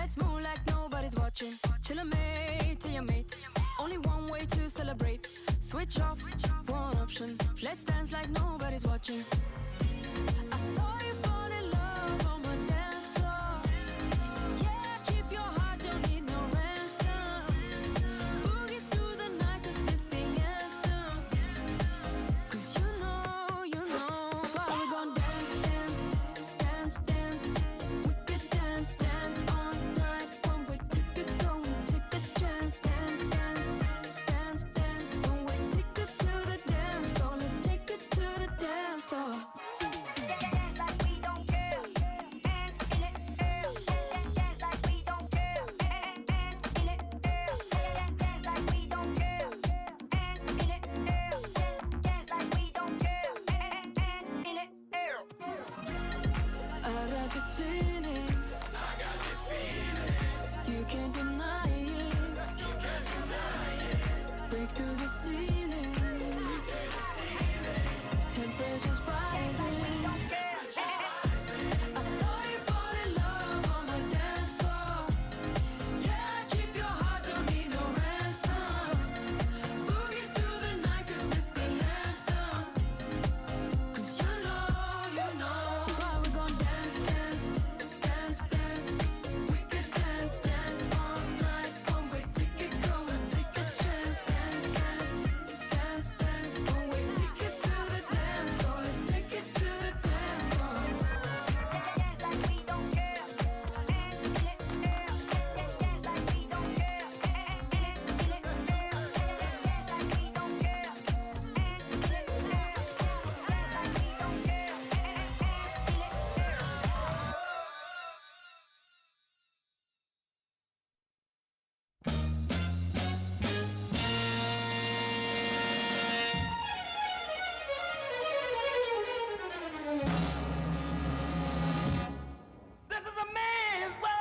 Let's move like nobody's watching. Till I'm made, till you're made. Only one way to celebrate. Switch off, one option. Let's dance like nobody's watching. I saw you fall in love on my dance floor. Yeah, keep your heart, don't need no ransom. Boogie through the night, cause this the anthem. Cause you know, that's why we gon' dance, dance, dance, dance. We could dance, dance all night. One way ticket, go and take a chance. Dance, dance, dance, dance. One way ticket to the dance floor. Let's take it to the dance floor. Dance like we don't care. Hands in the air. Dance like we don't care. Hands in the air. Dance like we don't care. Hands in the air. Dance like we don't care. Hands in the air. I got this feeling. You can't deny it. Break through the ceiling. Temperature's rising. I saw you fall in love on my dance floor. Yeah, keep your heart, don't need no ransom. Boogie through the night, cause it's the anthem. Cause you know, that's why we gon' dance, dance, dance, dance. We could dance, dance all night. One way ticket, go and take a chance. Dance, dance, dance, dance. One way ticket to the dance floor. Let's take it to the dance floor. Dance like we don't care. Hands in the air. Dance like we don't care. Hands in the air. Dance like we don't care. Hands in the air. Dance like we don't care. Hands in the air. This is a man's world.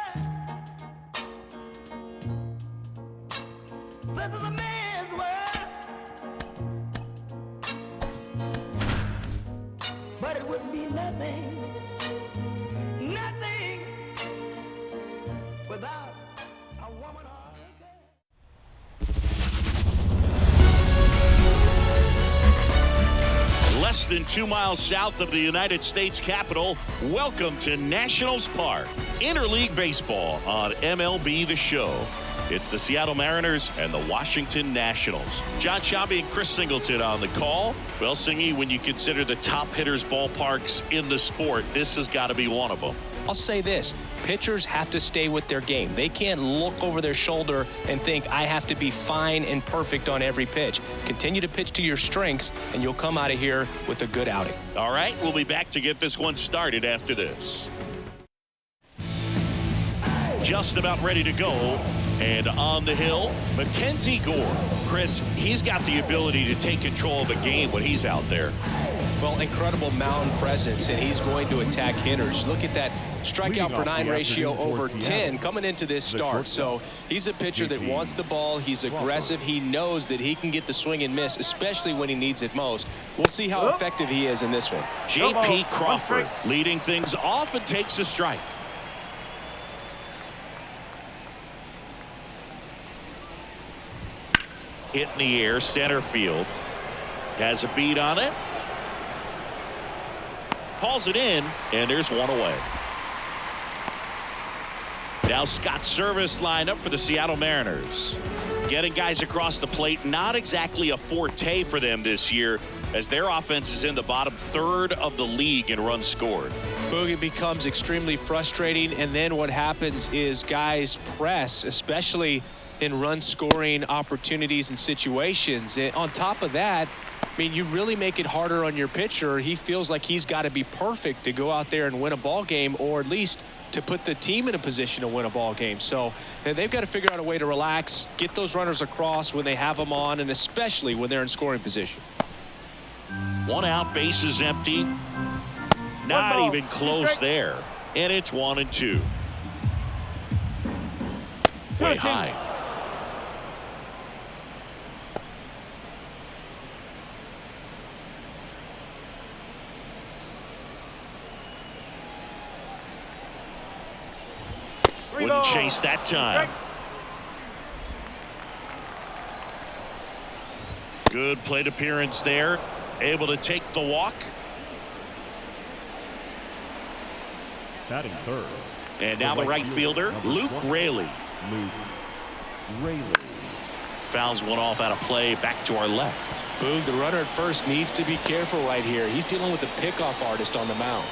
This is a man's world. But it wouldn't be nothing, nothing without a woman or a girl. Less than 2 miles south of the United States Capitol, welcome to Nationals Park. Interleague Baseball on MLB The Show. It's the Seattle Mariners and the Washington Nationals. John Sciambi and Chris Singleton on the call. Well, Singy, when you consider the top hitters' ballparks in the sport, this has got to be one of them. I'll say this, pitchers have to stay with their game. They can't look over their shoulder and think, I have to be fine and perfect on every pitch. Continue to pitch to your strengths, and you'll come out of here with a good outing. All right, we'll be back to get this one started after this. Just about ready to go, and on the hill, Mackenzie Gore. Chris, he's got the ability to take control of a game when he's out there. Well, incredible mound presence, and he's going to attack hitters. Look at that strikeout per nine ratio over 10 coming into this start. So he's a pitcher that wants the ball. He's aggressive. He knows that he can get the swing and miss, especially when he needs it most. We'll see how effective he is in this one. J.P. Crawford leading things off and takes a strike. Hit in the air, center field. Has a beat on it. Calls it in, and there's one away. Now Scott Service lined up for the Seattle Mariners. Getting guys across the plate, not exactly a forte for them this year, as their offense is in the bottom third of the league in runs scored. Boogie becomes extremely frustrating, and then what happens is guys press, especially in run scoring opportunities and situations. And on top of that, I mean, you really make it harder on your pitcher. He feels like he's got to be perfect to go out there and win a ball game, or at least to put the team in a position to win a ball game. So they've got to figure out a way to relax, get those runners across when they have them on, and especially when they're in scoring position. One out, bases empty. Not even close there. And it's 1-2. Way high. Wouldn't chase that time. Good plate appearance there. Able to take the walk. Batting third. And now the right fielder, Luke Raley. Luke Raley. Fouls one off out of play. Back to our left. Boog, the runner at first needs to be careful right here. He's dealing with the pickoff artist on the mound.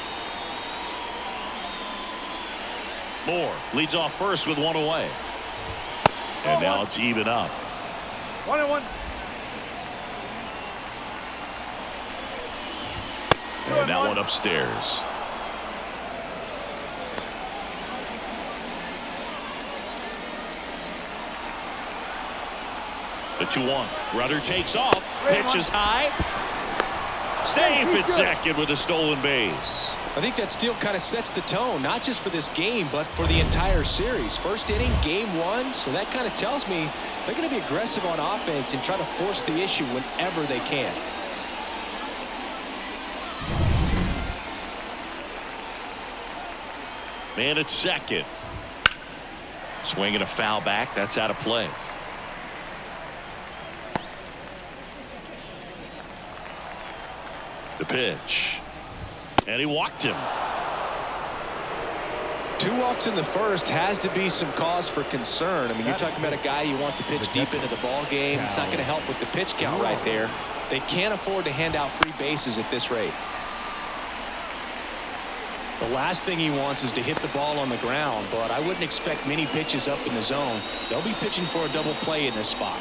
Moore leads off first with one away. And now it's even up. 1-1. And that one upstairs. The 2-1. Runner takes off. Pitch is high. Safe at second with a stolen base. I think that steal kind of sets the tone, not just for this game, but for the entire series. First inning, game one, so that kind of tells me they're going to be aggressive on offense and try to force the issue whenever they can. Man at second. Swinging a foul back. That's out of play. The pitch. And he walked him. 2 walks in the first has to be some cause for concern. I mean, you're talking about a guy you want to pitch deep into the ball game. It's not going to help with the pitch count right there. They can't afford to hand out free bases at this rate. The last thing he wants is to hit the ball on the ground, but I wouldn't expect many pitches up in the zone. They'll be pitching for a double play in this spot.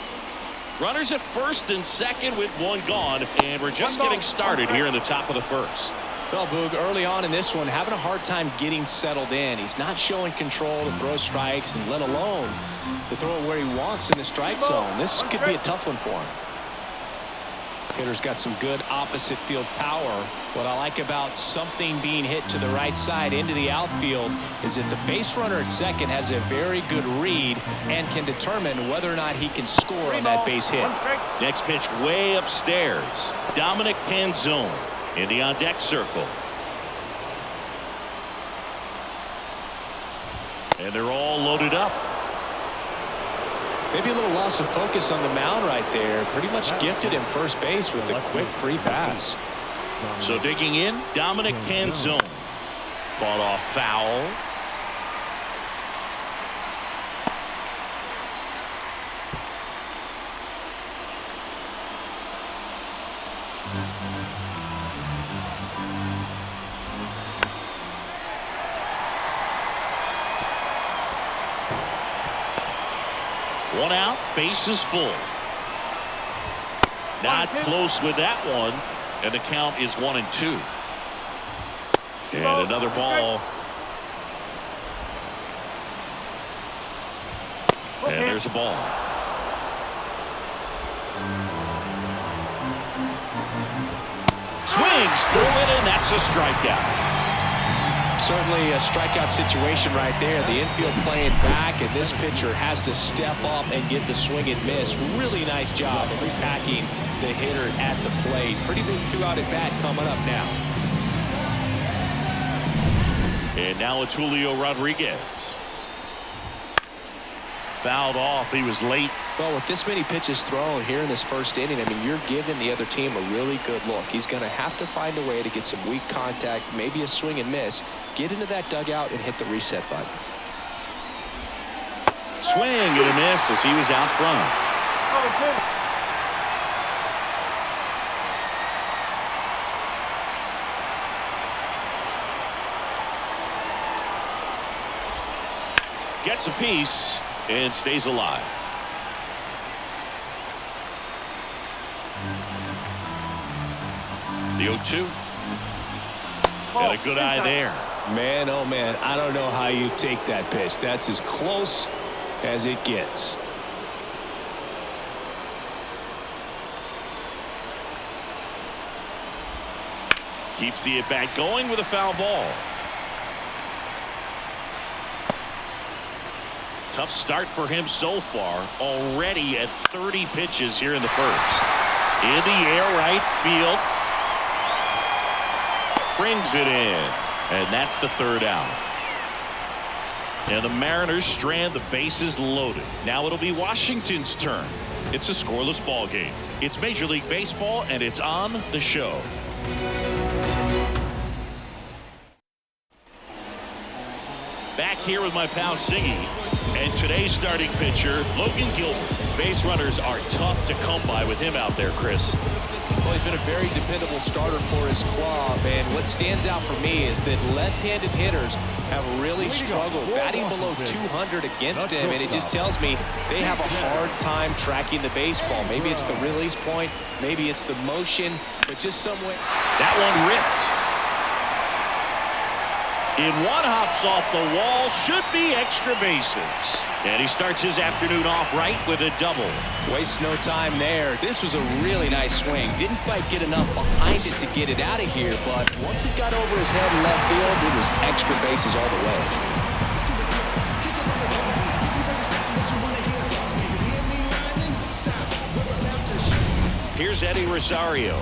Runners at first and second with one gone, and we're just getting started here in the top of the first. Well, Boog, early on in this one, having a hard time getting settled in. He's not showing control to throw strikes, and let alone to throw it where he wants in the strike zone. This could be a tough one for him. Hitter's got some good opposite field power. What I like about something being hit to the right side into the outfield is that the base runner at second has a very good read and can determine whether or not he can score on that base hit. Next pitch way upstairs. Dominic Canzone in the on deck circle. And they're all loaded up. Maybe a little loss of focus on the mound right there. Pretty much gifted him first base with a quick free pass. So digging in, Dominic Canzone. Fought off foul. One out, base is full. Not close with that one, and the count is 1-2. And another ball. And there's a ball. Swings through it, and that's a strikeout. Certainly a strikeout situation right there. The infield playing back, and this pitcher has to step up and get the swing and miss. Really nice job of repacking the hitter at the plate. Pretty big 2-out at bat coming up now. And now it's Julio Rodriguez. Fouled off. He was late. Well, with this many pitches thrown here in this first inning, I mean, you're giving the other team a really good look. He's going to have to find a way to get some weak contact, maybe a swing and miss, get into that dugout and hit the reset button. Swing and a miss as he was out front. Gets a piece and stays alive. The 0-2. Got a good eye there. Man, oh man, I don't know how you take that pitch. That's as close as it gets. Keeps the at-bat going with a foul ball. Tough start for him so far. Already at 30 pitches here in the first. In the air, right field. Brings it in. And that's the third out. And the Mariners strand the bases loaded. Now it'll be Washington's turn. It's a scoreless ball game. It's Major League Baseball, and it's on the show. Back here with my pal Singy, and today's starting pitcher, Logan Gilbert. Base runners are tough to come by with him out there, Chris. Well, he's been a very dependable starter for his club, and what stands out for me is that left-handed hitters have really struggled batting below 200 against him, and it just tells me they have a hard time tracking the baseball. Maybe it's the release point, maybe it's the motion, but just some way. That one ripped. In one hops off the wall, should be extra bases. And he starts his afternoon off right with a double. Wastes no time there. This was a really nice swing. Didn't quite get enough behind it to get it out of here, but once it got over his head in left field, it was extra bases all the way. Here's Eddie Rosario.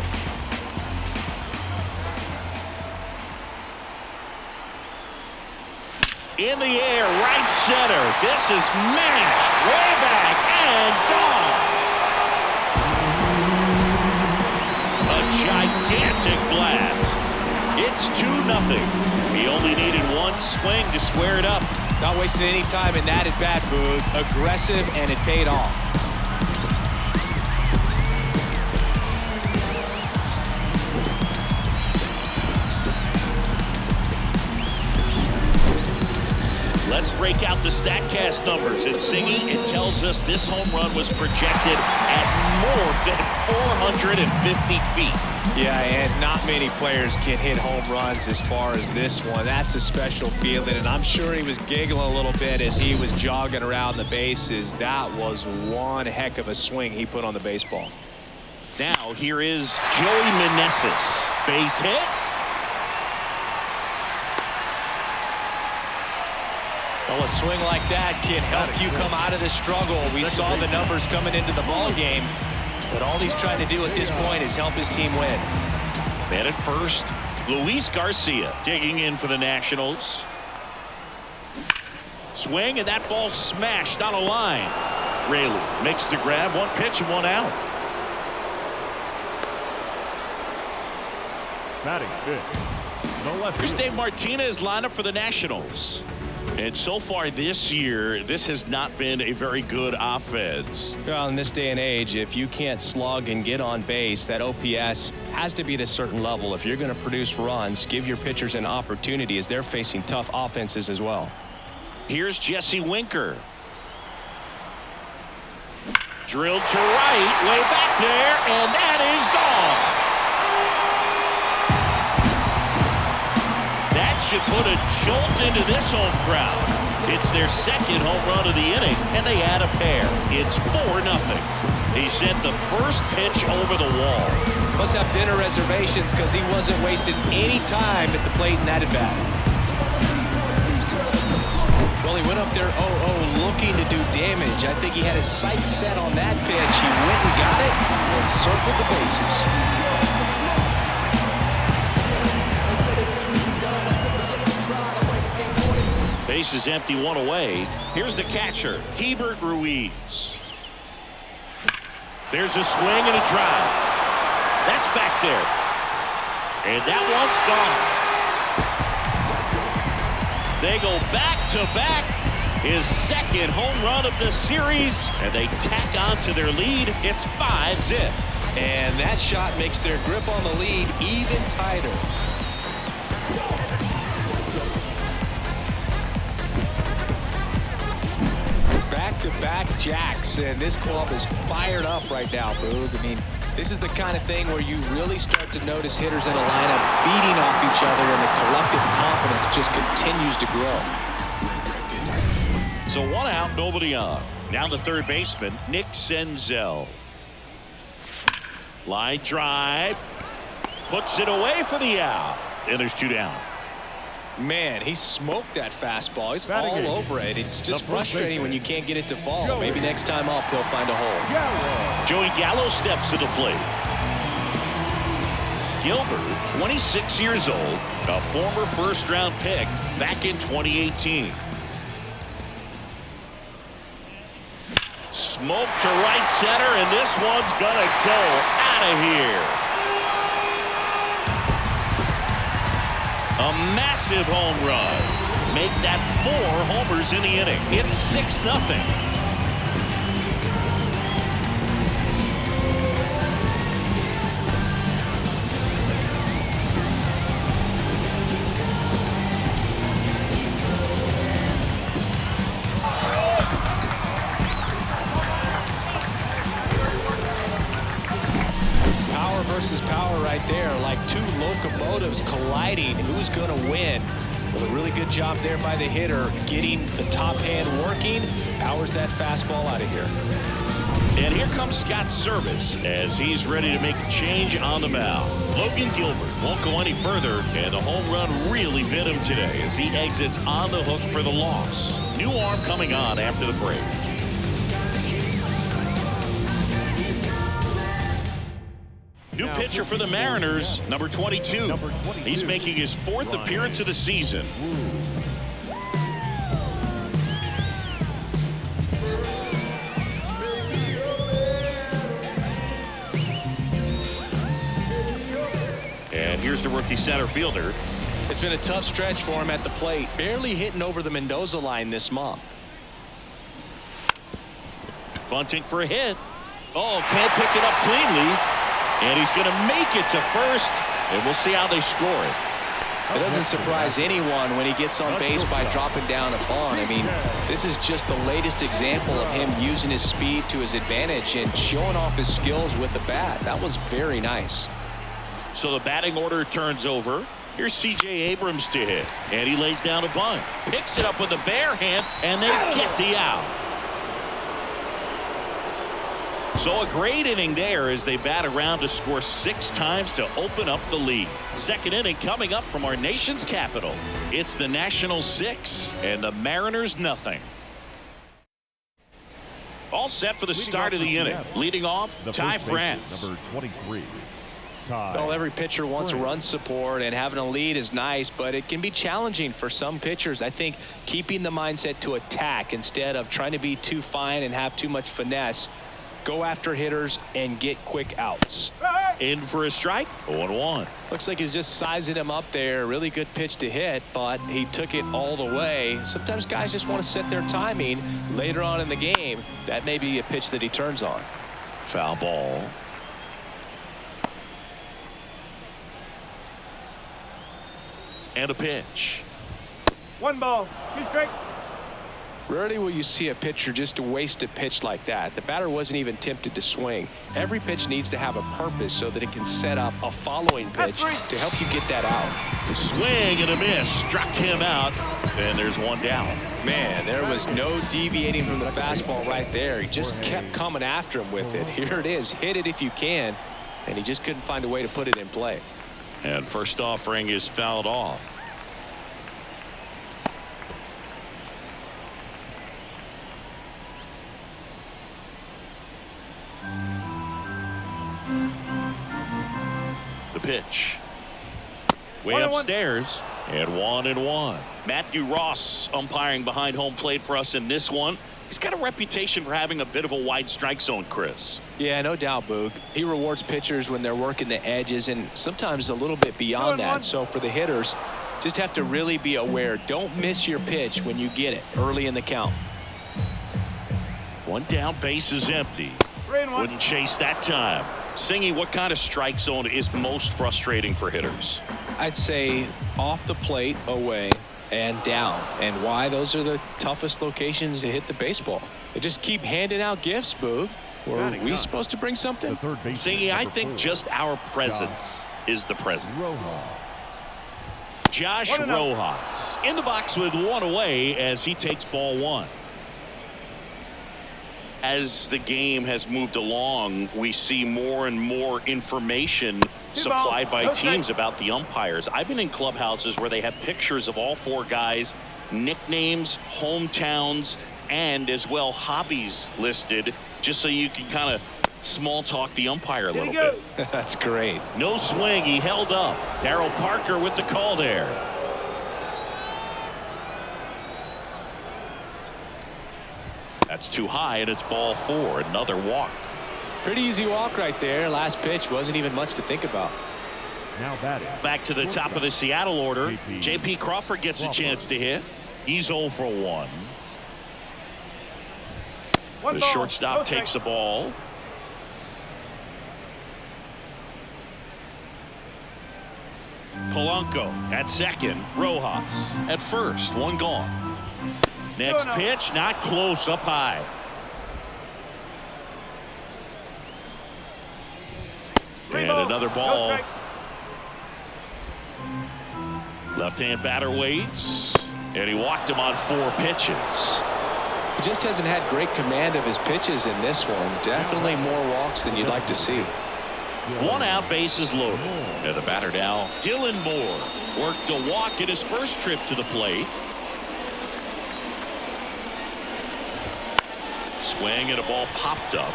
In the air, right center. This is mashed way back and gone. A gigantic blast. It's 2-0. He only needed one swing to square it up. Not wasting any time in that at-bat, Boog. Aggressive, and it paid off. Let's break out the StatCast numbers. And Singy, it tells us this home run was projected at more than 450 feet. Yeah, and not many players can hit home runs as far as this one. That's a special feeling, and I'm sure he was giggling a little bit as he was jogging around the bases. That was one heck of a swing he put on the baseball. Now here is Joey Meneses. Base hit. Well, a swing like that can help you come out of the struggle. We saw the numbers coming into the ball game, but all he's trying to do at this point is help his team win. Man at first, Luis Garcia digging in for the Nationals. Swing, and that ball smashed on a line. Raley makes the grab. One pitch and one out. Batting fifth. No left. Here's Dave Martinez lineup for the Nationals. And so far this year, this has not been a very good offense. Well, in this day and age, if you can't slug and get on base, that OPS has to be at a certain level. If you're going to produce runs, give your pitchers an opportunity as they're facing tough offenses as well. Here's Jesse Winker. Drilled to right, way back there, and that is gone. That should put a jolt into this home crowd. It's their second home run of the inning, and they add a pair. It's 4-0. He sent the first pitch over the wall. Must have dinner reservations because he wasn't wasting any time at the plate in that at-bat. Well, he went up there 0-0 looking to do damage. I think he had his sights set on that pitch. He went and got it and circled the bases. Base is empty, one away. Here's the catcher, Gilbert Ruiz. There's a swing and a drive. That's back there. And that one's gone. They go back-to-back. His second home run of the series. And they tack on to their lead. It's 5-0. And that shot makes their grip on the lead even tighter. Back-to-back jacks, and this club is fired up right now, Boog. I mean, this is the kind of thing where you really start to notice hitters in a lineup feeding off each other, and the collective confidence just continues to grow. So one out, nobody on. Now the third baseman, Nick Senzel. Line drive. Puts it away for the out. And there's two down. Man, he smoked that fastball. He's all over it. It's just frustrating when you can't get it to fall. Maybe next time up he'll find a hole. Joey Gallo steps to the plate. Gilbert, 26 years old, a former first-round pick back in 2018. Smoke to right center, and this one's gonna go out of here. A massive home run. Make that 4 homers in the inning. It's 6-0. Versus power right there, like 2 locomotives colliding. Who's going to win? Well, a really good job there by the hitter, getting the top hand working. Powers that fastball out of here. And here comes Scott Service as he's ready to make a change on the mound. Logan Gilbert won't go any further, and the home run really bit him today as he exits on the hook for the loss. New arm coming on after the break. New pitcher for the Mariners, number 22. He's making his 4th appearance of the season. And here's the rookie center fielder. It's been a tough stretch for him at the plate, barely hitting over the Mendoza line this month. Bunting for a hit. Oh, can't pick it up cleanly. And he's going to make it to first, and we'll see how they score it. It doesn't surprise anyone when he gets on base by dropping down a bunt. I mean, this is just the latest example of him using his speed to his advantage and showing off his skills with the bat. That was very nice. So the batting order turns over. Here's C.J. Abrams to hit, and he lays down a bunt. Picks it up with a bare hand, and they get the out. So a great inning there as they bat around to score 6 times to open up the lead. Second inning coming up from our nation's capital. It's the Nationals 6 and the Mariners nothing. All set for the start of the inning. Leading off, Ty France. Number 23. Well, every pitcher wants run support, and having a lead is nice, but it can be challenging for some pitchers. I think keeping the mindset to attack instead of trying to be too fine and have too much finesse. Go after hitters and get quick outs. In for a strike. 0-1. Looks like he's just sizing him up there. Really good pitch to hit, but he took it all the way. Sometimes guys just want to set their timing later on in the game. That may be a pitch that he turns on. Foul ball. And a pitch. 1 ball, 2 strikes. Rarely will you see a pitcher just to waste a pitch like that. The batter wasn't even tempted to swing. Every pitch needs to have a purpose so that it can set up a following pitch to help you get that out. The swing and a miss struck him out, and there's 1 down. Man, there was no deviating from the fastball right there. He just kept coming after him with it. Here it is. Hit it if you can, and he just couldn't find a way to put it in play. And first offering is fouled off. The pitch. Way upstairs, and 1-1. Matthew Ross umpiring behind home plate for us in this one. He's got a reputation for having a bit of a wide strike zone, Chris. Yeah, no doubt, Boog. He rewards pitchers when they're working the edges and sometimes a little bit beyond that. So for the hitters, just have to really be aware. Don't miss your pitch when you get it early in the count. 1 down, base is empty. Wouldn't chase that time. Singy, what kind of strike zone is most frustrating for hitters? I'd say off the plate, away, and down. And why? Those are the toughest locations to hit the baseball. They just keep handing out gifts, Boog. Were we supposed to bring something? Singy, I think just our presence is the present. Josh Rojas in the box with 1 away as he takes ball 1. As the game has moved along, we see more and more information supplied by teams about the umpires. I've been in clubhouses where they have pictures of all 4 guys, nicknames, hometowns, and as well hobbies listed, just so you can kind of small talk the umpire a little bit. That's great. No swing. He held up. Darryl Parker with the call there. That That's too high, and it's ball 4. Another walk. Pretty easy walk right there. Last pitch wasn't even much to think about. Now batting. Back to the top of the Seattle order. J.P. Crawford gets a chance to hit. He's 0 for 1. The shortstop takes the ball. Polanco at second. Rojas at first. 1 gone. Next pitch, not close, up high. And another ball. Left-hand batter waits. And he walked him on 4 pitches. He just hasn't had great command of his pitches in this one. Definitely more walks than you'd like to see. 1 out, bases loaded. And the batter now, Dylan Moore. Worked a walk in his first trip to the plate. Swing and a ball popped up.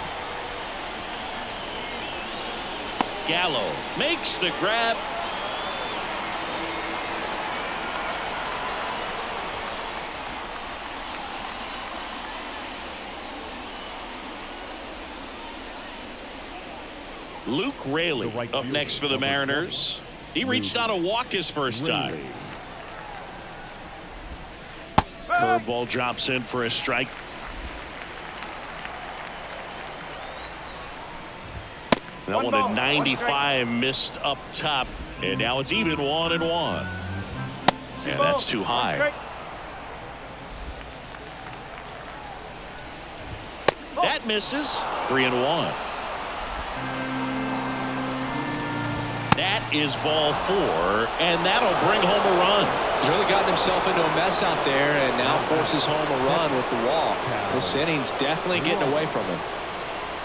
Gallo makes the grab. Luke Raley up next for the Mariners. He reached on a walk his first time. Curveball drops in for a strike. That one at 95 missed up top, and now it's even 1-1. And that's too high. That misses. 3-1. That is ball 4, and that'll bring home a run. He's really gotten himself into a mess out there and now forces home a run with the walk. This inning's definitely getting away from him.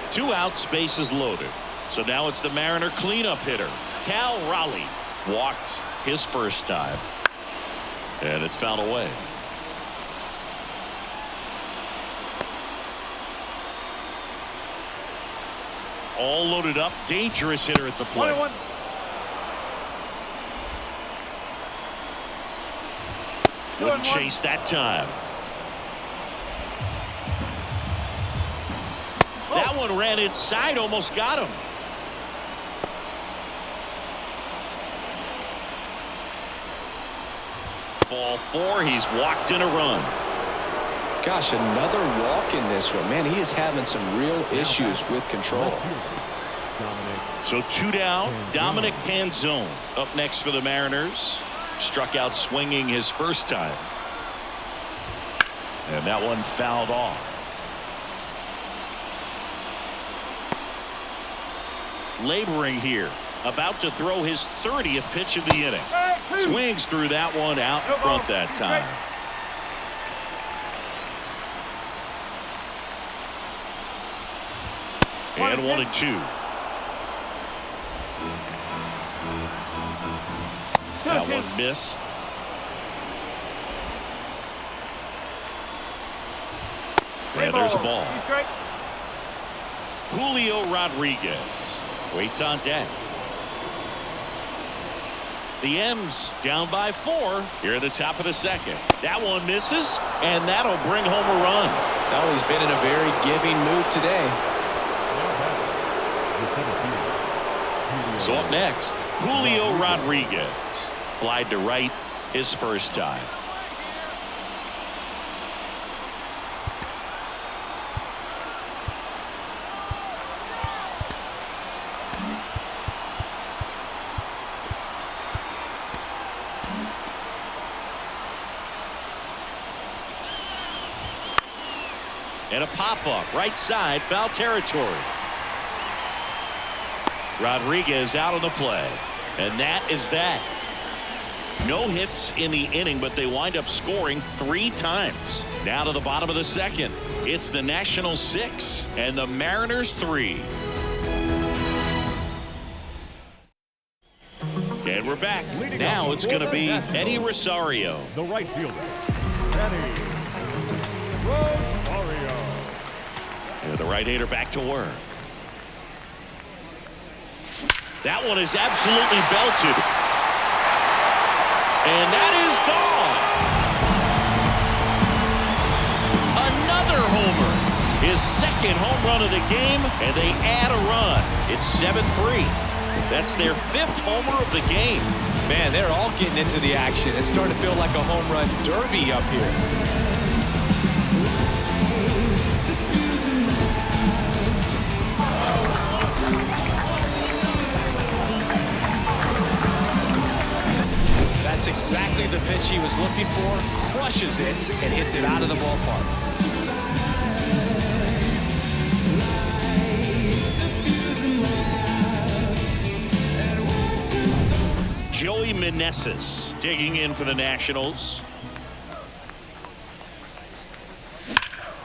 2 outs, bases loaded. So now it's the Mariner cleanup hitter. Cal Raleigh walked his first time. And it's fouled away. All loaded up. Dangerous hitter at the plate. 21. Wouldn't chase that time. That one ran inside, almost got him. Ball 4, he's walked in a run. Gosh, another walk in this one. Man, he is having some real issues with control. So 2 down. Dominic Canzone up next for the Mariners. Struck out swinging his first time. And that one fouled off. Laboring here. About to throw his 30th pitch of the inning. Swings through that one out front that time. And 1-2. That one missed. And there's a ball. Julio Rodriguez waits on deck. The M's down by 4 here at the top of the second. That one misses, and that'll bring home a run. Oh, he's been in a very giving mood today. So up next, Julio Rodriguez. Flied to right his first time. And a pop-up right side, foul territory. Rodriguez out on the play. And that is that. No hits in the inning, but they wind up scoring 3 times. Now to the bottom of the second. It's the Nationals 6 and the Mariners 3. And we're back. Now it's going to be Eddie Rosario. The right fielder, Eddie Rosario. And the right-hander back to work. That one is absolutely belted. And that is gone. Another homer. his second home run of the game, and they add a run. It's 7-3. That's their 5th homer of the game. Man, they're all getting into the action. It's starting to feel like a home run derby up here. That's exactly the pitch he was looking for. Crushes it and hits it out of the ballpark. Joey Meneses digging in for the Nationals.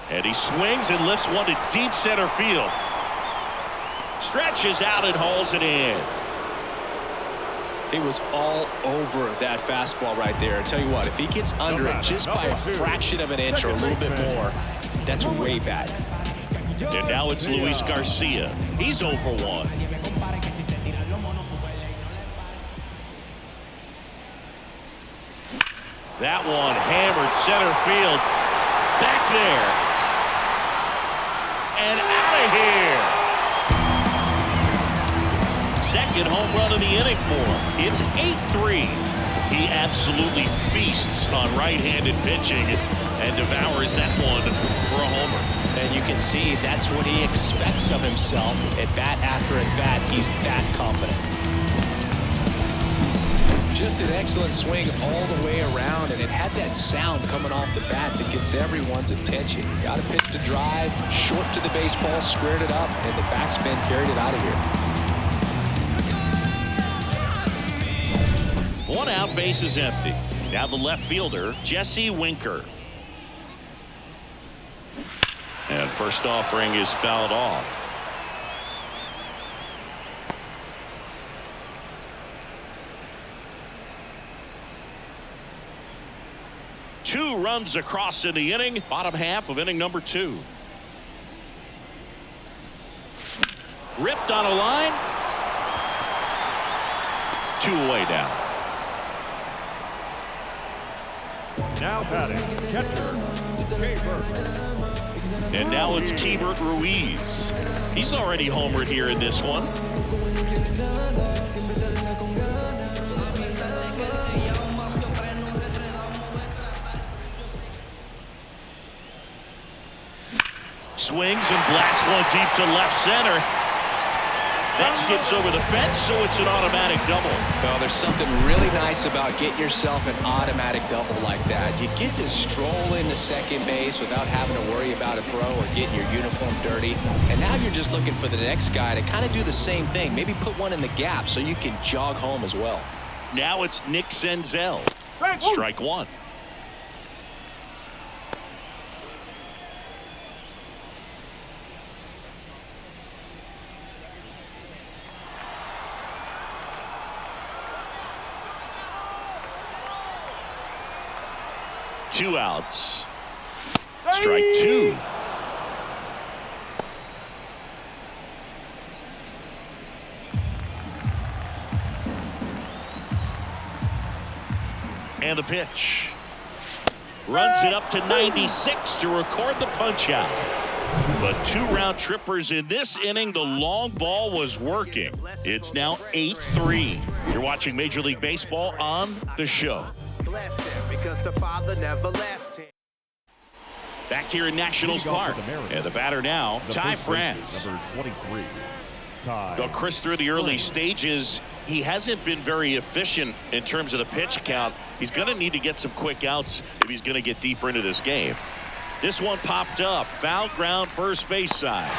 And he swings and lifts one to deep center field. Stretches out and hauls it in. He was all over that fastball right there. I tell you what, if he gets under it just by a fraction of an inch or a little bit more, that's way back. And now it's Luis Garcia. He's 0 for 1. That one hammered center field. Back there. And out of here. Second home run of the inning for him. It's 8-3. He absolutely feasts on right-handed pitching and devours that one for a homer. And you can see that's what he expects of himself at bat after at bat. He's that confident. Just an excellent swing all the way around, and it had that sound coming off the bat that gets everyone's attention. Got a pitch to drive, short to the baseball, squared it up, and the backspin carried it out of here. 1 out, base is empty. Now the left fielder, Jesse Winker. And first offering is fouled off. Two runs across in the inning, bottom half of inning number 2. Ripped on a line. 2 away now. Now batting, catcher, Gilbert. And now it's Gilbert Ruiz. He's already homered here in this one. Swings and blasts one deep to left center. That skips over the fence, so it's an automatic double. Well, there's something really nice about getting yourself an automatic double like that. You get to stroll into second base without having to worry about a throw or getting your uniform dirty. And now you're just looking for the next guy to kind of do the same thing. Maybe put one in the gap so you can jog home as well. Now it's Nick Senzel. Strike 1. Two outs. Strike 2. And the pitch. Runs it up to 96 to record the punch out. But 2 round trippers in this inning. The long ball was working. It's now 8-3. You're watching Major League Baseball on the show. Because the father never left him. Back here in Nationals Park. And the batter now, Ty France. Number 23. Ty. Well, Chris, through the early stages, he hasn't been very efficient in terms of the pitch count. He's going to need to get some quick outs if he's going to get deeper into this game. This one popped up. Foul ground, first base side.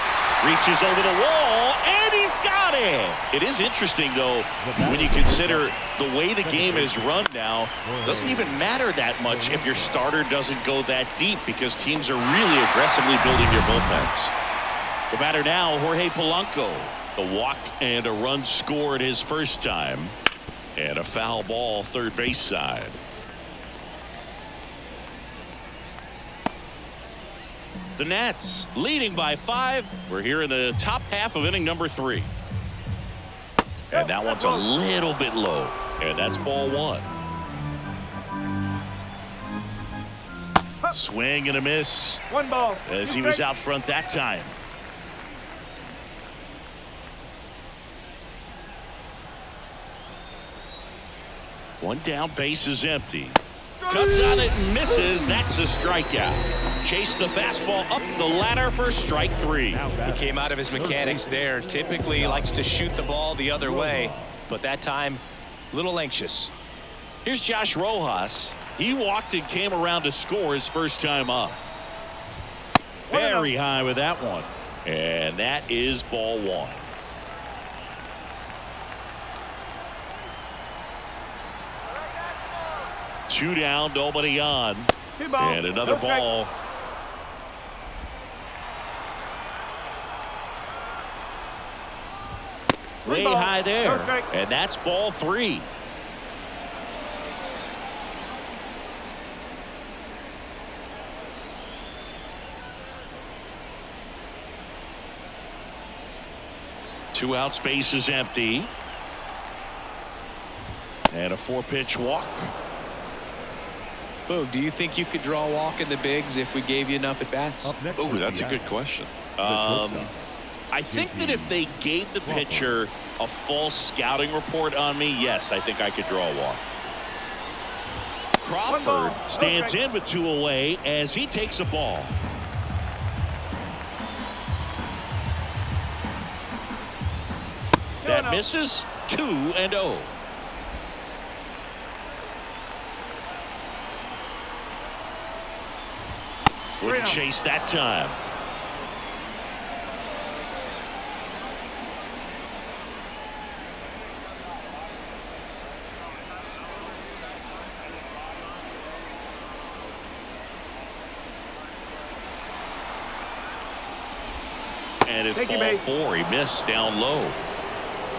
Reaches over the wall, and he's got it. It is interesting, though, when you consider the way the game is run now. It doesn't even matter that much if your starter doesn't go that deep because teams are really aggressively building their bullpens. The batter now, Jorge Polanco. The walk and a run scored his first time. And a foul ball, third base side. The Nats leading by 5. We're here in the top half of inning number 3. And that one's a little bit low. And that's ball 1. Swing and a miss 1 ball. as he was out front that time. One down, base is empty. Cuts on it and misses. That's a strikeout. Chase the fastball up the ladder for strike 3. He came out of his mechanics there. Typically likes to shoot the ball the other way, but that time a little anxious. Here's Josh Rojas. He walked and came around to score his first time up. Very high with that one. And that is ball 1. Two down, nobody on. And another ball. Way high there. And that's ball 3. Two outs, base is empty. And a 4-pitch walk. Bo, do you think you could draw a walk in the bigs if we gave you enough at bats? Oh, that's a good question. I think that if they gave the pitcher a full scouting report on me, yes, I think I could draw a walk. Crawford stands in with 2 away as he takes a ball. That misses. 2-0. Wouldn't chase that time. And it's ball 4. He missed down low.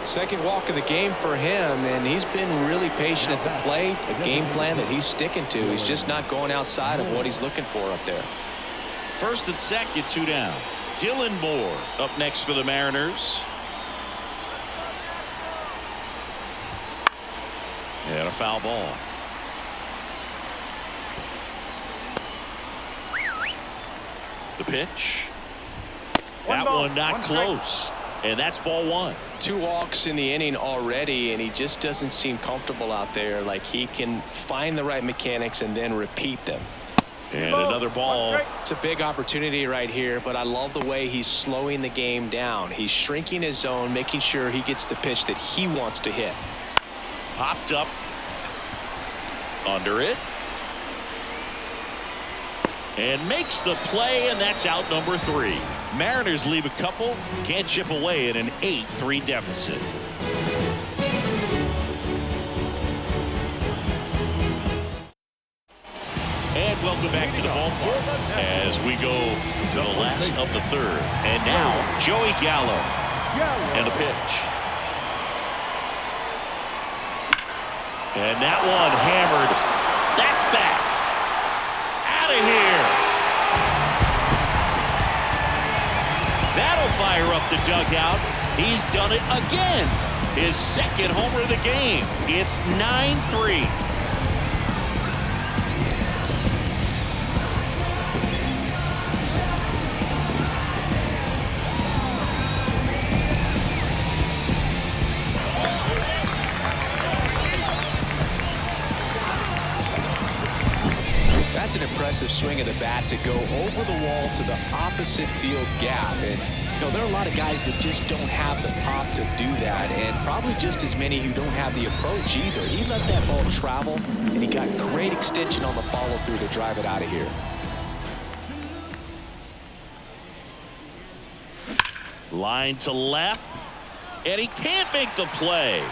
Second walk of the game for him, and he's been really patient at the plate. A game plan that he's sticking to. He's just not going outside of what he's looking for up there. First and second, 2 down. Dylan Moore up next for the Mariners. And a foul ball. The pitch. That one not close. And that's ball 1. 2 walks in the inning already, and he just doesn't seem comfortable out there. Like he can find the right mechanics and then repeat them. And another ball. It's a big opportunity right here, but I love the way he's slowing the game down. He's shrinking his zone, making sure he gets the pitch that he wants to hit. Popped up under it. And makes the play, and that's out number 3. Mariners leave a couple, can't chip away at an 8-3 deficit. And welcome back to the ballpark as we go to the last of the 3rd. And now Joey Gallo and the pitch. And that one hammered. That's back. Out of here. That'll fire up the dugout. He's done it again. His 2nd homer of the game. It's 9-3. That's an impressive swing of the bat to go over the wall to the opposite field gap. And you know, there are a lot of guys that just don't have the pop to do that, and probably just as many who don't have the approach either. He let that ball travel, and he got great extension on the follow-through to drive it out of here. Line to left, and he can't make the play.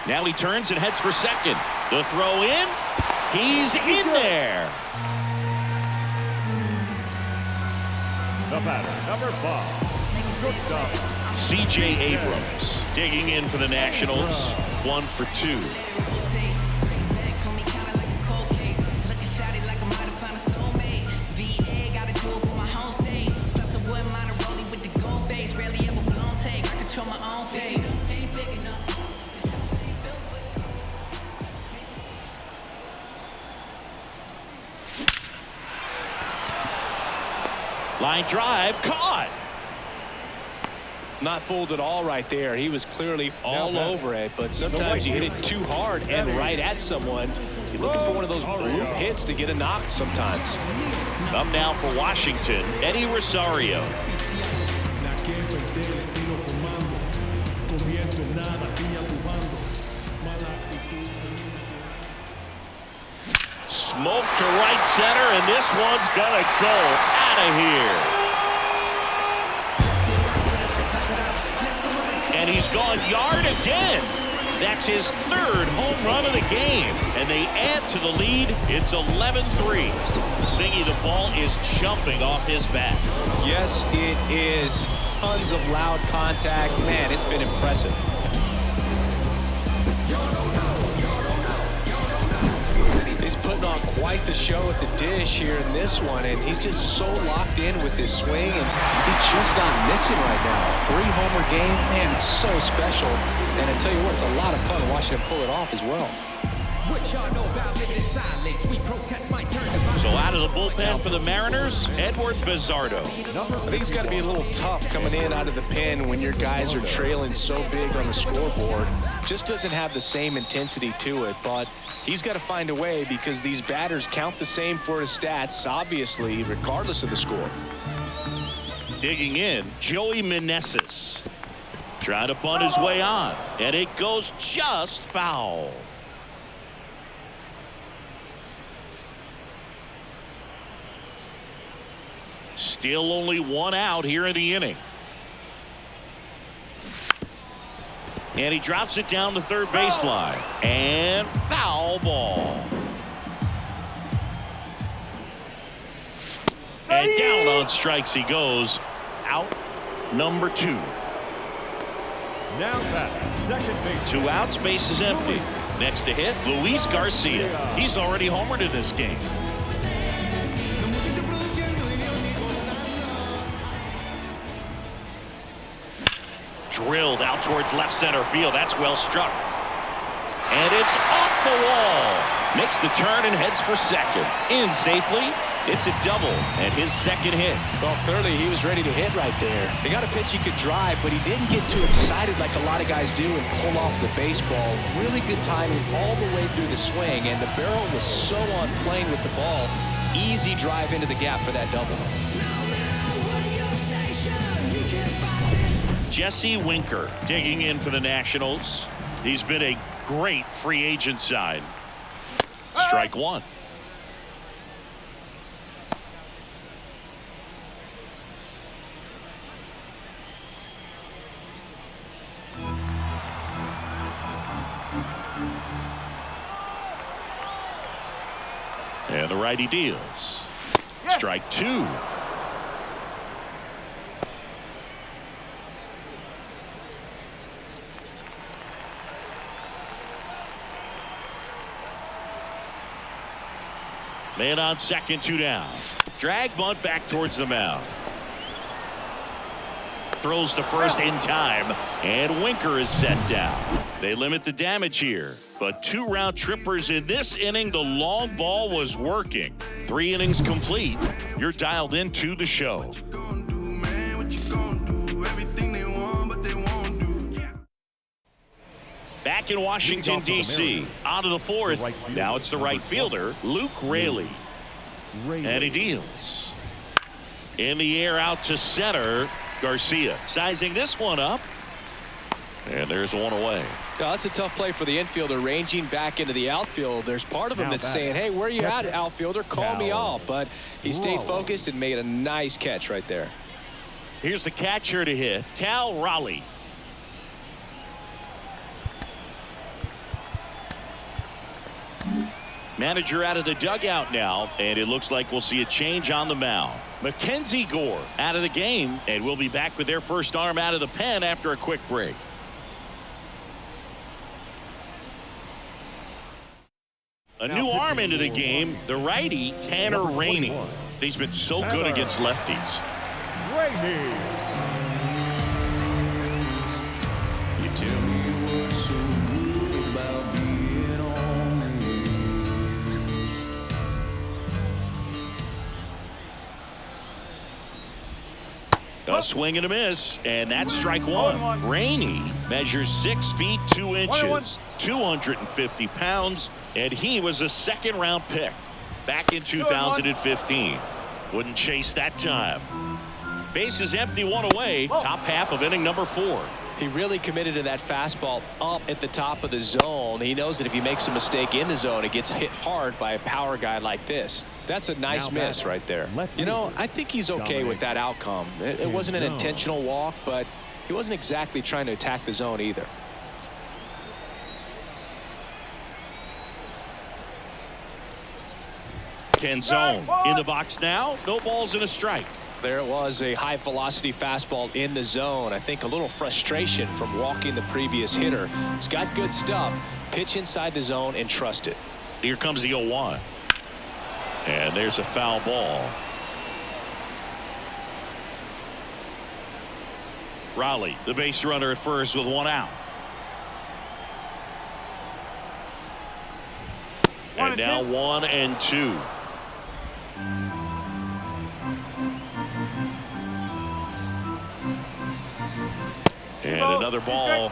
Now he turns and heads for second. The throw in. He's in there. The batter, number 5, shortstop. C.J. Abrams digging in for the Nationals. 1 for 2. Line drive, caught. Not fooled at all right there. He was clearly all over it, but sometimes you hit it too hard and right at someone. You're looking for one of those bloop hits to get a knock sometimes. Up now for Washington, Eddie Rosario. Smoke to right center, and this one's gonna go out of here. And he's gone yard again. That's his third home run of the game. And they add to the lead. It's 11-3. Singy, the ball is jumping off his bat. Yes, it is. Tons of loud contact. Man, it's been impressive. He's putting on quite the show at the dish here in this one, and he's just so locked in with his swing, and he's just not missing right now. 3-homer game, man, it's so special. And I tell you what, it's a lot of fun watching him pull it off as well. So out of the bullpen for the Mariners, Edward Bizardo. I think it's got to be a little tough coming in out of the pen when your guys are trailing so big on the scoreboard. Just doesn't have the same intensity to it, but he's got to find a way because these batters count the same for his stats, obviously, regardless of the score. Digging in, Joey Meneses. Trying to bunt his way on, and it goes just foul. Still only one out here in the inning. And he drops it down the third baseline. And foul ball. And down on strikes he goes. Out number 2. Now batting, second base. 2 outs, base is empty. Next to hit, Luis Garcia. He's already homered in this game. Drilled out towards left center field. That's well struck. And it's off the wall. Makes the turn and heads for second. In safely. It's a double and his second hit. Well, clearly he was ready to hit right there. He got a pitch he could drive, but he didn't get too excited like a lot of guys do and pull off the baseball. Really good timing all the way through the swing, and the barrel was so on plane with the ball. Easy drive into the gap for that double. Jesse Winker digging in for the Nationals. He's been a great free agent sign. Strike 1. And the righty deals. Strike 2. Man on second, 2 down. Drag bunt back towards the mound. Throws to first in time, and Winker is set down. They limit the damage here, but 2 round trippers in this inning. The long ball was working. 3 innings complete. You're dialed into the show. Back in Washington, D.C. Out of the 4th. Now it's the right fielder, Luke Raley. And he deals. In the air out to center, Garcia. Sizing this one up. And there's one away. Yeah, that's a tough play for the infielder, ranging back into the outfield. There's part of him that's saying, hey, where are you at, outfielder? Call me off. But he stayed focused and made a nice catch right there. Here's the catcher to hit, Cal Raleigh. Manager out of the dugout now, and it looks like we'll see a change on the mound. Mackenzie Gore out of the game, and we'll be back with their first arm out of the pen after a quick break. A new arm into the game, the righty, Tanner Rainey. He's been so good against lefties. Rainey. You tell me what's so good about being on me. A swing and a miss, and that's strike one. Rainey measures 6 feet 2 inches, 250 pounds, and he was a second-round pick back in 2015. Wouldn't chase that time. Bases empty, one away. Top half of inning number 4. He really committed to that fastball up at the top of the zone. He knows that if he makes a mistake in the zone, it gets hit hard by a power guy like this. That's a nice miss right there. You know, I think he's okay with that outcome. It wasn't an intentional walk, but he wasn't exactly trying to attack the zone either. Zone in the box now. No balls and a strike. There it was, a high velocity fastball in the zone. I think a little frustration from walking the previous hitter. He's got good stuff. Pitch inside the zone and trust it. Here comes the 0-1. And there's a foul ball. Raleigh, the base runner at first with 1 out. And now 1 and 2. And another ball.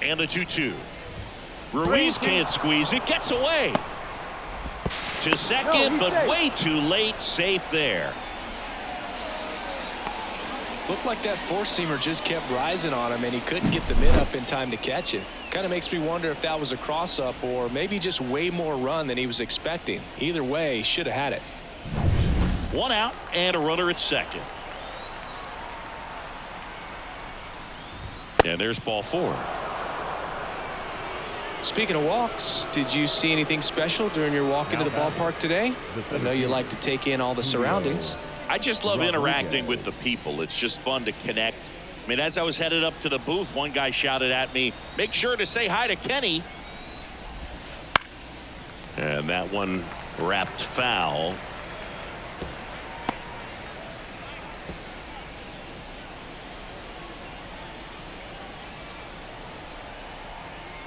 And the 2-2. Ruiz can't squeeze it. Gets away. To second, but way too late. Safe there. Looked like that four-seamer just kept rising on him, and he couldn't get the mitt up in time to catch it. Kind of makes me wonder if that was a cross-up or maybe just way more run than he was expecting. Either way, should have had it. 1 out and a runner at second. And there's ball 4. Speaking of walks, did you see anything special during your walk into the ballpark today? I know you like to take in all the surroundings. I just love interacting with the people. It's just fun to connect. I mean, as I was headed up to the booth, one guy shouted at me, "Make sure to say hi to Kenny." And that one wrapped foul.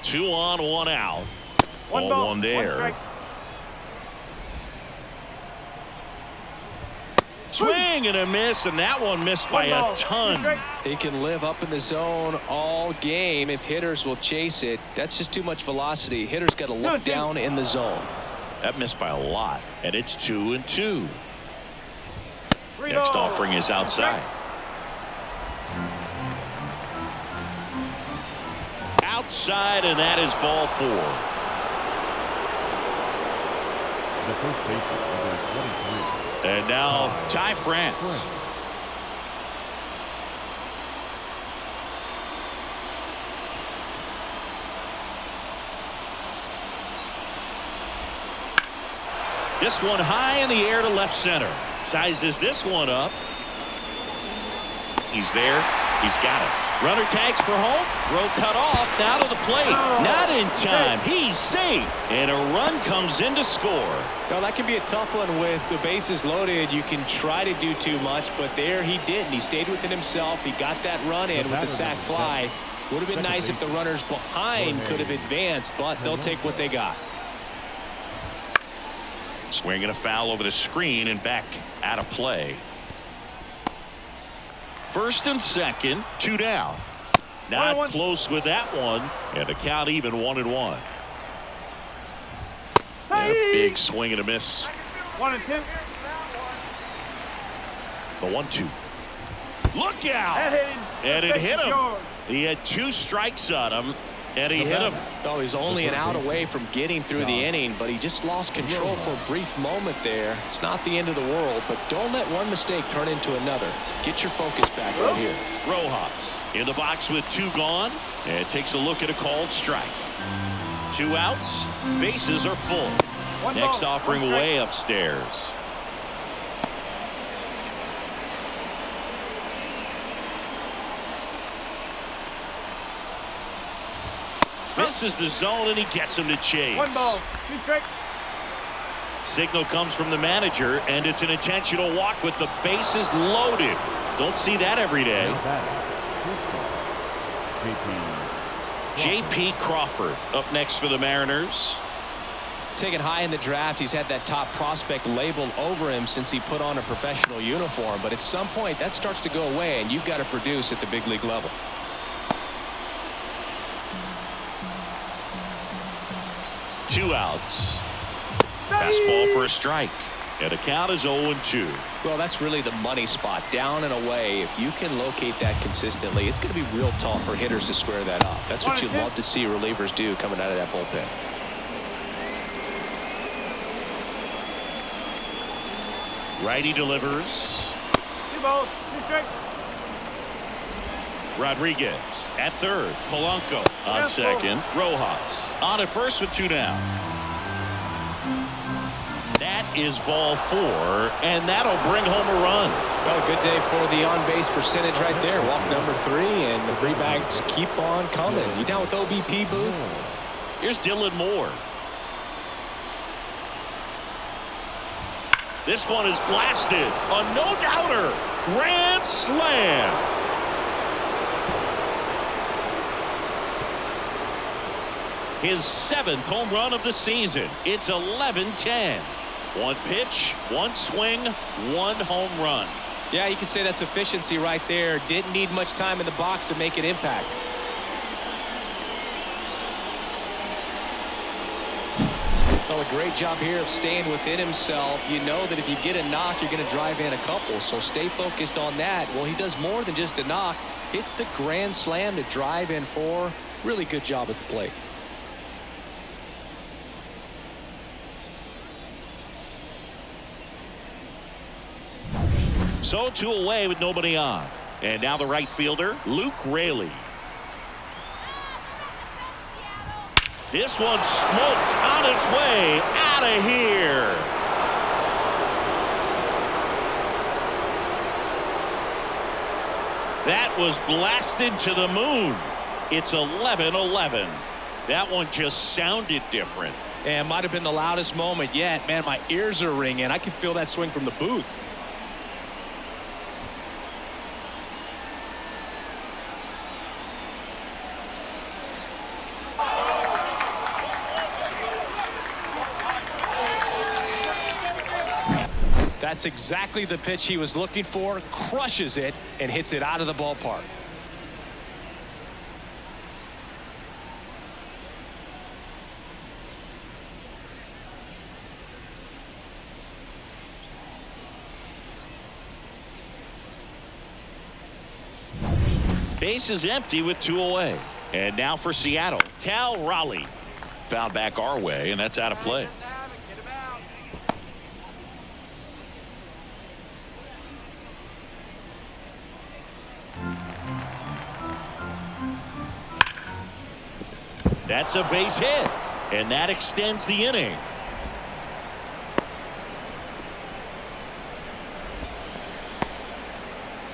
Two on, 1 out. 1 there. Swing and a miss, and that one missed by a ton. He can live up in the zone all game if hitters will chase it. That's just too much velocity. Hitters got to look down in the zone. That missed by a lot, and it's 2 and 2. Next offering is outside. Outside, and that is ball 4. The first baseman, number 23. And now Ty France. This one high in the air to left center. Sizes this one up. He's there. He's got it. Runner tags for home. Throw cut off. Now to the plate. Not in time. He's safe. And a run comes in to score. Now that can be a tough one with the bases loaded. You can try to do too much, but there he didn't. He stayed within himself. He got that run in with the sac fly. Would have been nice if the runners behind could have advanced, but they'll take what they got. Swinging a foul over the screen and back out of play. First and second, 2 down. Not close with that one, and the count even 1-1. And a big swing and a miss. 1 and 2. The 1-2. Look out! And it hit him. He had 2 strikes on him, and he hit him. Oh, he's only an out away from getting through the inning, but he just lost control for a brief moment there. It's not the end of the world, but don't let one mistake turn into another. Get your focus back right here. Rojas in the box with 2 gone, and takes a look at a called strike. 2 outs, bases are full. Next offering way upstairs. Misses the zone, and he gets him to chase. 1 ball, 2 strikes. Signal comes from the manager, and it's an intentional walk with the bases loaded. Don't see that every day. J.P. Crawford up next for the Mariners. Taken high in the draft, he's had that top prospect label over him since he put on a professional uniform. But at some point, that starts to go away, and you've got to produce at the big league level. Two outs. Fastball for a strike. And the count is 0-2. Well, that's really the money spot. Down and away. If you can locate that consistently, it's going to be real tough for hitters to square that up. That's what you love to see relievers do coming out of that bullpen. Righty delivers. 2 balls, 2 strikes. Rodriguez at third. Polanco on second. Rojas on at first with 2 down. That is ball 4, and that'll bring home a run. Well, good day for the on-base percentage right there. Walk number 3, and the free bags keep on coming. You down with OBP, Boo? Here's Dylan Moore. This one is blasted. A no-doubter. Grand slam. His 7th home run of the season. It's 11-10. 1 pitch, 1 swing, 1 home run. Yeah, you can say that's efficiency right there. Didn't need much time in the box to make an impact. Well, a great job here of staying within himself. You know that if you get a knock, you're going to drive in a couple. So stay focused on that. Well, he does more than just a knock. Hits the grand slam to drive in 4. Really good job at the plate. So 2 away with nobody on. And now the right fielder, Luke Raley. This one's smoked on its way out of here. That was blasted to the moon. It's 11-11. That one just sounded different. And might have been the loudest moment yet. Man, my ears are ringing. I can feel that swing from the booth. That's exactly the pitch he was looking for. Crushes it and hits it out of the ballpark. Base is empty with 2 away. And now for Seattle, Cal Raleigh. Fouled back our way, and that's out of play. That's a base hit, and that extends the inning.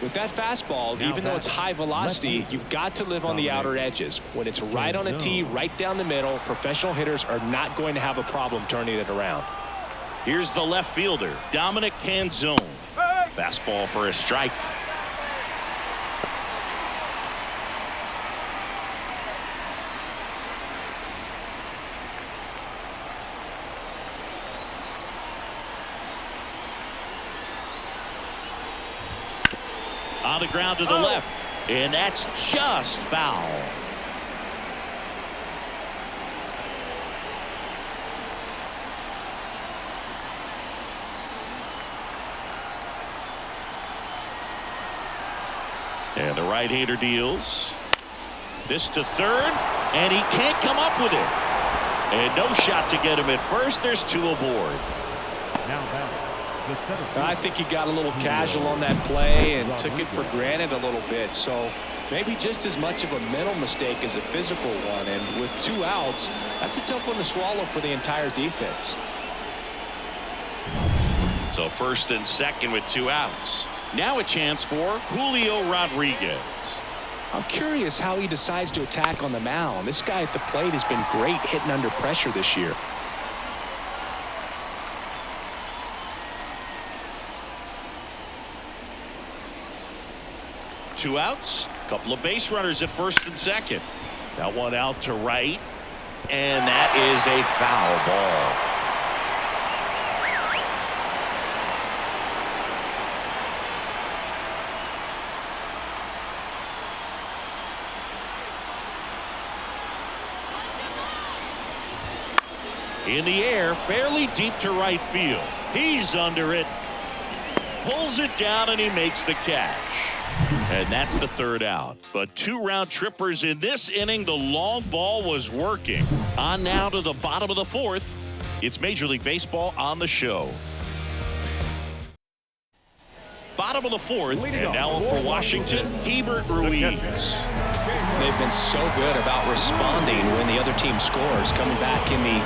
With that fastball, even though it's high velocity, you've got to live on the outer edges. When it's right on a tee, right down the middle, professional hitters are not going to have a problem turning it around. Here's the left fielder, Dominic Canzone. Fastball for a strike. On the ground to the left, and that's just foul. And the right-hander deals. This to third, and he can't come up with it. And no shot to get him at first. There's 2 aboard. Now batting, the center fielder. I think he got a little casual on that play and took it for granted a little bit. So maybe just as much of a mental mistake as a physical one. And with 2 outs, that's a tough one to swallow for the entire defense. So first and second with 2 outs. Now a chance for Julio Rodriguez. I'm curious how he decides to attack on the mound. This guy at the plate has been great hitting under pressure this year. Two outs, couple of base runners at first and second. That one out to right, and that is a foul ball. In the air, fairly deep to right field. He's under it. Pulls it down, and he makes the catch. And that's the third out. But 2 round trippers in this inning. The long ball was working. On now to the bottom of the 4th. It's Major League Baseball on the show. Bottom of the 4th, and now for Washington, Gilbert Ruiz. They've been so good about responding when the other team scores, coming back in the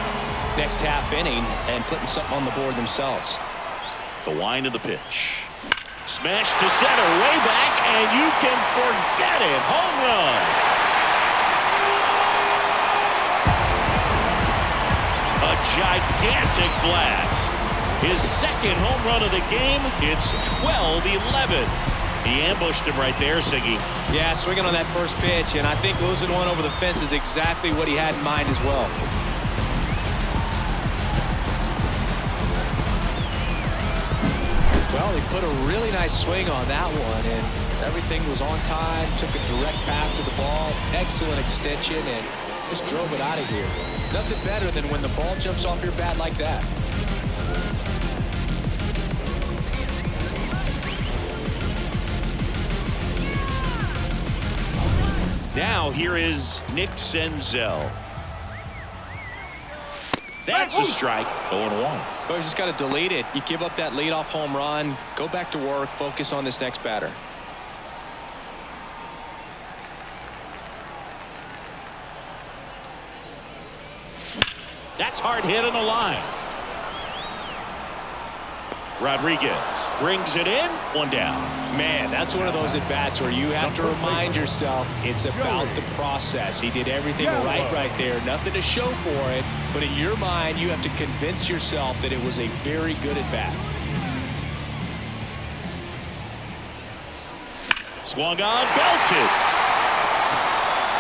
next half inning and putting something on the board themselves. The wind of the pitch. Smash to center, way back, and you can forget it. Home run. A gigantic blast. His second home run of the game. It's 12-11. He ambushed him right there, Siggy. Yeah, swinging on that first pitch, and I think losing one over the fence is exactly what he had in mind as well. Well, he put a really nice swing on that one, and everything was on time, took a direct path to the ball, excellent extension, and just drove it out of here. Nothing better than when the ball jumps off your bat like that. Now here is Nick Senzel. That's a strike. 0-1. But you just got to delete it. You give up that leadoff home run, go back to work, focus on this next batter. That's hard hit in the line. Rodriguez brings it in. 1 down. Man, that's one of those at-bats where you have to remind yourself it's about the process. He did everything right there. Nothing to show for it. But in your mind, you have to convince yourself that it was a very good at-bat. Swung on, belted.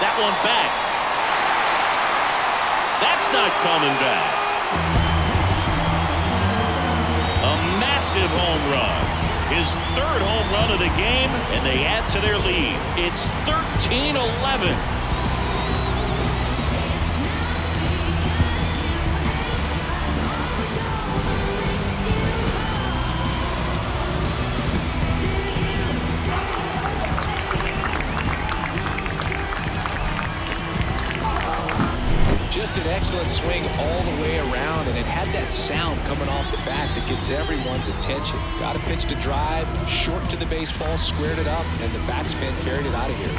That one back. That's not coming back. A massive home run. His 3rd home run of the game, and they add to their lead. It's 13-11. Just an excellent swing all the way around, and it had that sound coming off the bat that gets everyone's attention. Got a pitch to drive, short to the baseball, squared it up, and the backspin carried it out of here.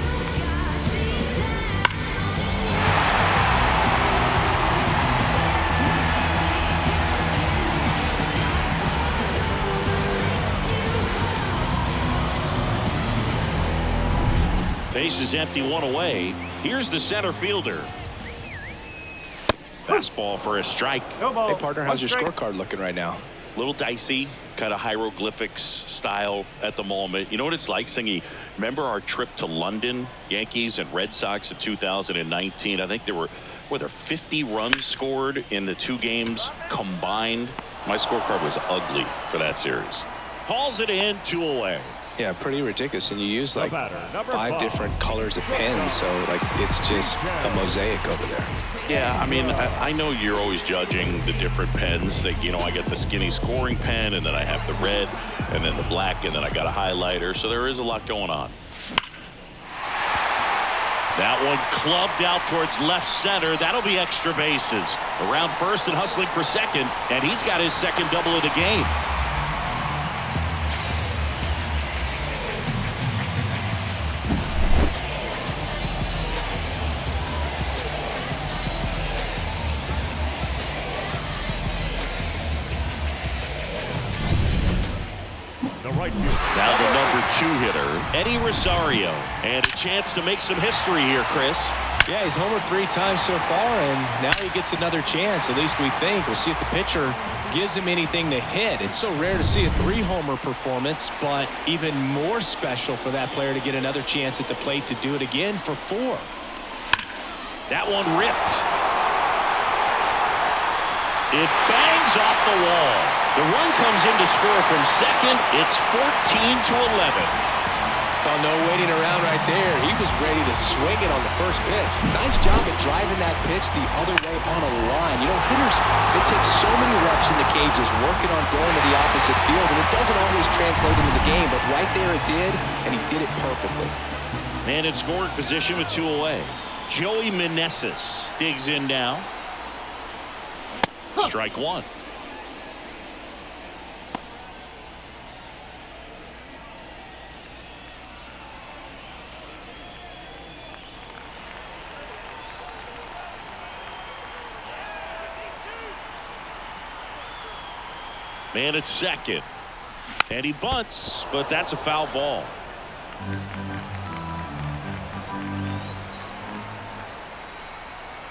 Base is empty, 1 away. Here's the center fielder. Fastball for a strike. Hey, partner, how's your scorecard looking right now? Little dicey, kind of hieroglyphics style at the moment. You know what it's like, Singy? Remember our trip to London, Yankees and Red Sox in 2019? I think were there 50 runs scored in the 2 games combined? My scorecard was ugly for that series. Hauls it in, 2 away. Yeah, pretty ridiculous. And you use like 5 different colors of pens, so like it's just a mosaic over there. Yeah, I mean, I know you're always judging the different pens. Like, you know, I got the skinny scoring pen, and then I have the red, and then the black, and then I got a highlighter. So there is a lot going on. That one clubbed out towards left center. That'll be extra bases. Around first and hustling for second, and he's got his 2nd double of the game. Now the number 2 hitter, Eddie Rosario, and a chance to make some history here, Chris. Yeah, he's homered 3 times so far, and now he gets another chance, at least we think. We'll see if the pitcher gives him anything to hit. It's so rare to see a 3-homer performance, but even more special for that player to get another chance at the plate to do it again for 4. That one ripped. It bangs off the wall. The run comes in to score from second. It's 14-11. Oh, no waiting around right there. He was ready to swing it on the first pitch. Nice job at driving that pitch the other way on a line. You know, hitters, they take so many reps in the cages working on going to the opposite field, and it doesn't always translate into the game, but right there it did, and he did it perfectly. Man in scoring position with 2 away. Joey Meneses digs in now. Strike one. Man at second. And he bunts, but that's a foul ball.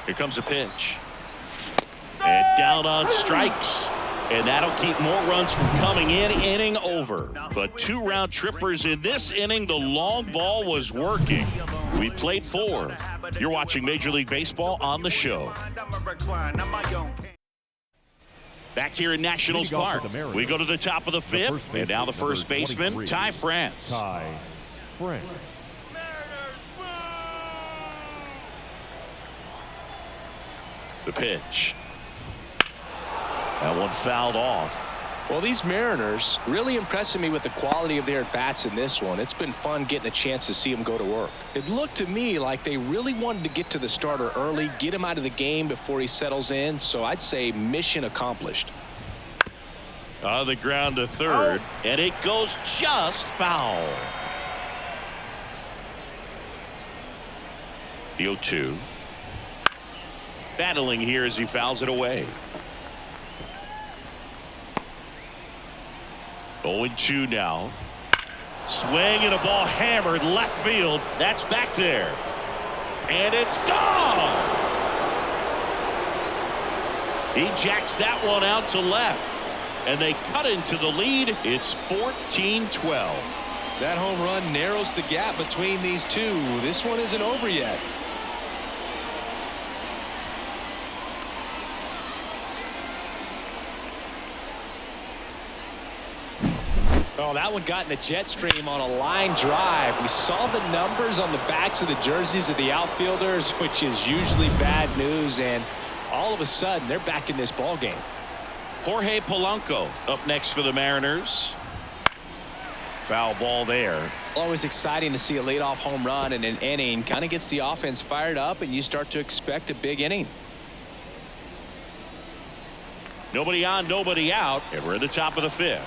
Here comes a pitch. And down on strikes. And that'll keep more runs from coming in. Inning over. But 2 round trippers in this inning. The long ball was working. We played 4. You're watching Major League Baseball on the show. Back here in Nationals Park, we go to the top of the 5th, and now the first baseman, Ty France. Ty France. The pitch. That one fouled off. Well, these Mariners really impressing me with the quality of their at-bats in this one. It's been fun getting a chance to see them go to work. It looked to me like they really wanted to get to the starter early, get him out of the game before he settles in, so I'd say mission accomplished. On the ground to third, and it goes just foul. The 0-2. Battling here as he fouls it away. 0-2 now. Swing and a ball hammered left field. That's back there. And it's gone. He jacks that one out to left. And they cut into the lead. It's 14-12. That home run narrows the gap between these two. This one isn't over yet. Oh, that one got in the jet stream on a line drive. We saw the numbers on the backs of the jerseys of the outfielders, which is usually bad news, and all of a sudden they're back in this ball game. Jorge Polanco up next for the Mariners. Foul ball there. Always exciting to see a leadoff home run in an inning. Kind of gets the offense fired up, and you start to expect a big inning. Nobody on, nobody out, and we're at the top of the 5th.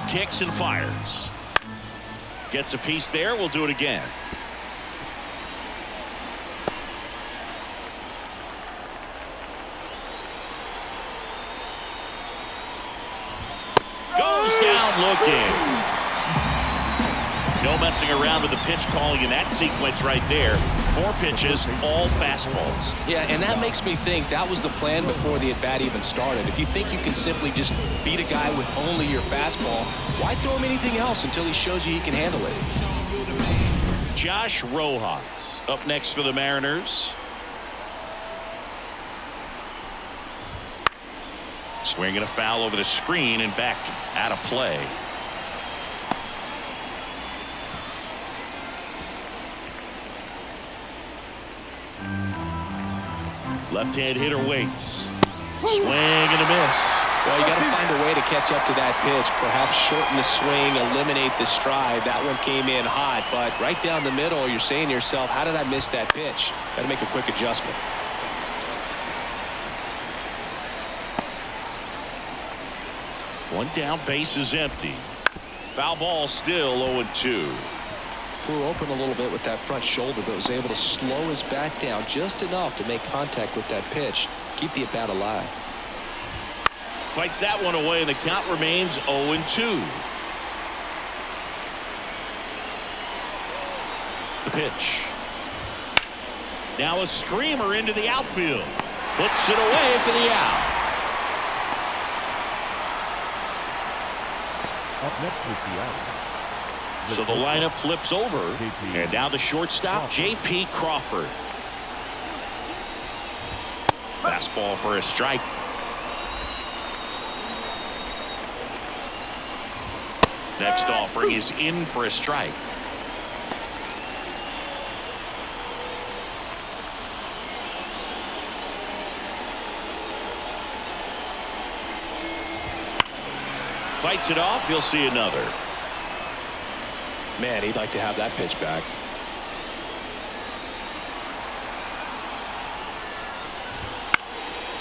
Kicks and fires. Gets a piece there. We'll do it again. Goes down looking. No messing around with the pitch calling in that sequence right there. 4 pitches, all fastballs. Yeah, and that makes me think that was the plan before the at-bat even started. If you think you can simply just beat a guy with only your fastball, why throw him anything else until he shows you he can handle it? Josh Rojas up next for the Mariners. Swinging a foul over the screen and back out of play. Left-hand hitter waits. Swing and a miss. Well, you got to find a way to catch up to that pitch. Perhaps shorten the swing, eliminate the stride. That one came in hot, but right down the middle, you're saying to yourself, how did I miss that pitch? Got to make a quick adjustment. One down, base is empty. Foul ball still 0-2. Flew open a little bit with that front shoulder, but was able to slow his back down just enough to make contact with that pitch. Keep the at-bat alive. Fights that one away, and the count remains 0-2. The pitch. Now a screamer into the outfield. Puts it away for the out. Up next with the out. So the lineup flips over, and now the shortstop, J.P. Crawford. Fastball for a strike. Next offering is in for a strike. Fights it off. You'll see another. Man, he'd like to have that pitch back.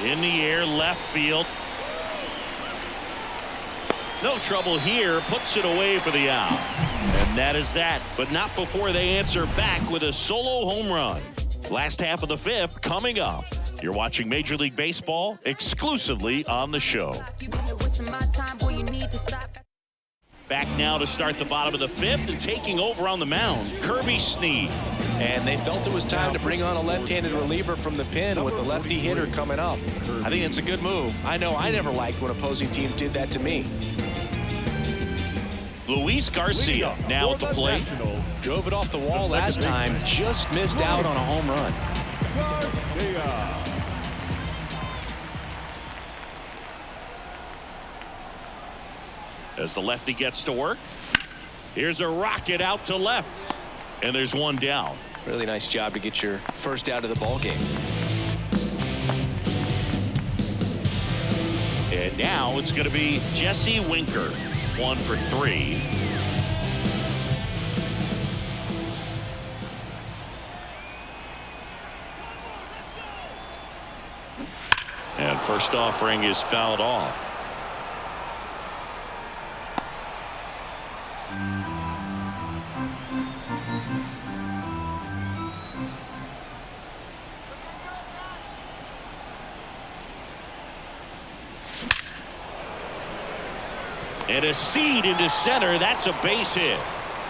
In the air, left field. No trouble here. Puts it away for the out. And that is that. But not before they answer back with a solo home run. Last half of the fifth coming up. You're watching Major League Baseball exclusively on the show. Back now to start the bottom of the fifth and taking over on the mound, Kirby Snead. And they felt it was time to bring on a left-handed reliever from the pen with the lefty hitter coming up. I think it's a good move. I know I never liked when opposing teams did that to me. Luis Garcia now at the plate. Drove it off the wall last time, just missed out on a home run. As the lefty gets to work, here's a rocket out to left, and there's one down. Really nice job to get your first out of the ball game. And now it's going to be Jesse Winker, 1 for 3. And first offering is fouled off. And a seed into center. That's a base hit.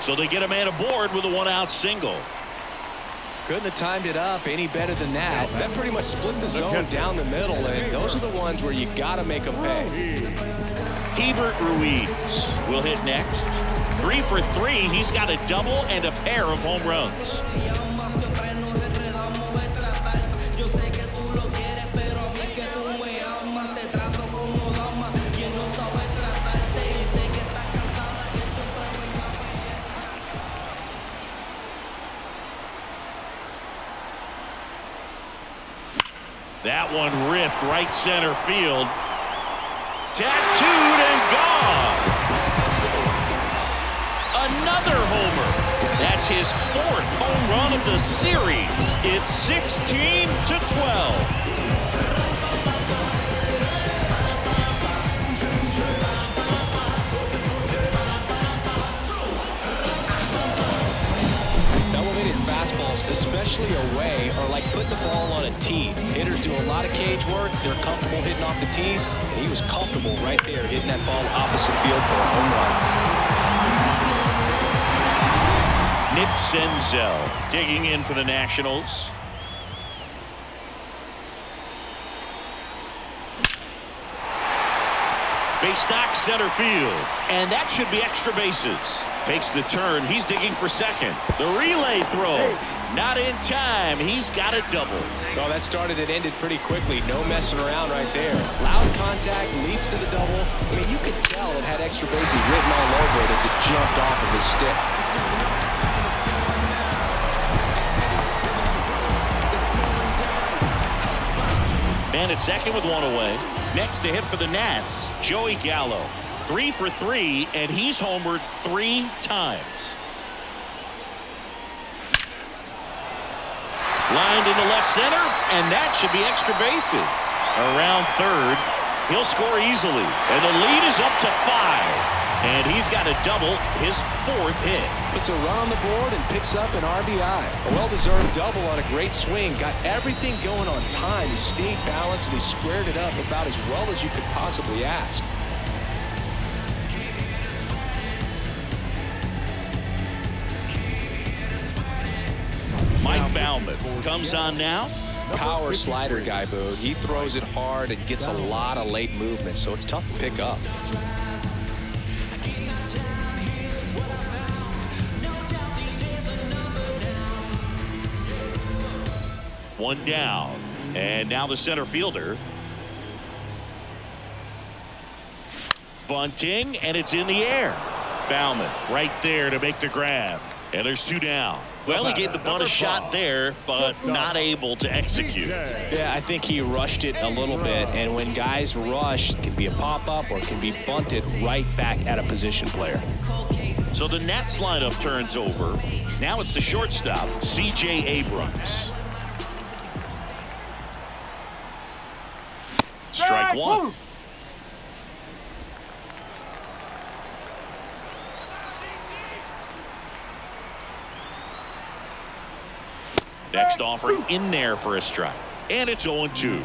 So they get a man aboard with a one-out single. Couldn't have timed it up any better than that. That pretty much split the zone down the middle, and those are the ones where you got to make them pay. Gilbert Ruiz will hit next. 3 for 3. He's got a double and a pair of home runs. That one ripped right center field. Tattooed and gone. Another homer. That's his 4th home run of the series. It's 16-12. Fastballs, especially away, are like putting the ball on a tee. Hitters do a lot of cage work. They're comfortable hitting off the tees, and he was comfortable right there hitting that ball opposite field for a home run. Nick Senzel digging in for the Nationals. Base knock center field, and that should be extra bases. Takes the turn. He's digging for second. The relay throw, not in time. He's got a double. Well, that started and ended pretty quickly. No messing around right there. Loud contact leads to the double. I mean, you could tell it had extra bases written all over it as it jumped off of his stick. Man at second with one away. Next to hit for the Nats, Joey Gallo. 3 for 3, and he's homered 3 times. Lined into left center, and that should be extra bases. Around third, he'll score easily, and the lead is up to 5. And he's got a double, his 4th hit. Puts a run on the board and picks up an RBI. A well-deserved double on a great swing. Got everything going on time. He stayed balanced and he squared it up about as well as you could possibly ask. Mike Baumann comes on now. Power slider guy, Boo. He throws it hard and gets a lot of late movement, so it's tough to pick up. One down. And now the center fielder. Bunting, and it's in the air. Bauman right there to make the grab. And there's 2 down. Well, he gave the bunt a shot there, but not able to execute. Yeah, I think he rushed it a little bit, and when guys rush, it can be a pop-up or it can be bunted right back at a position player. So the Nats lineup turns over. Now it's the shortstop, C.J. Abrams. Strike one. Next offering in there for a strike. And it's 0-2.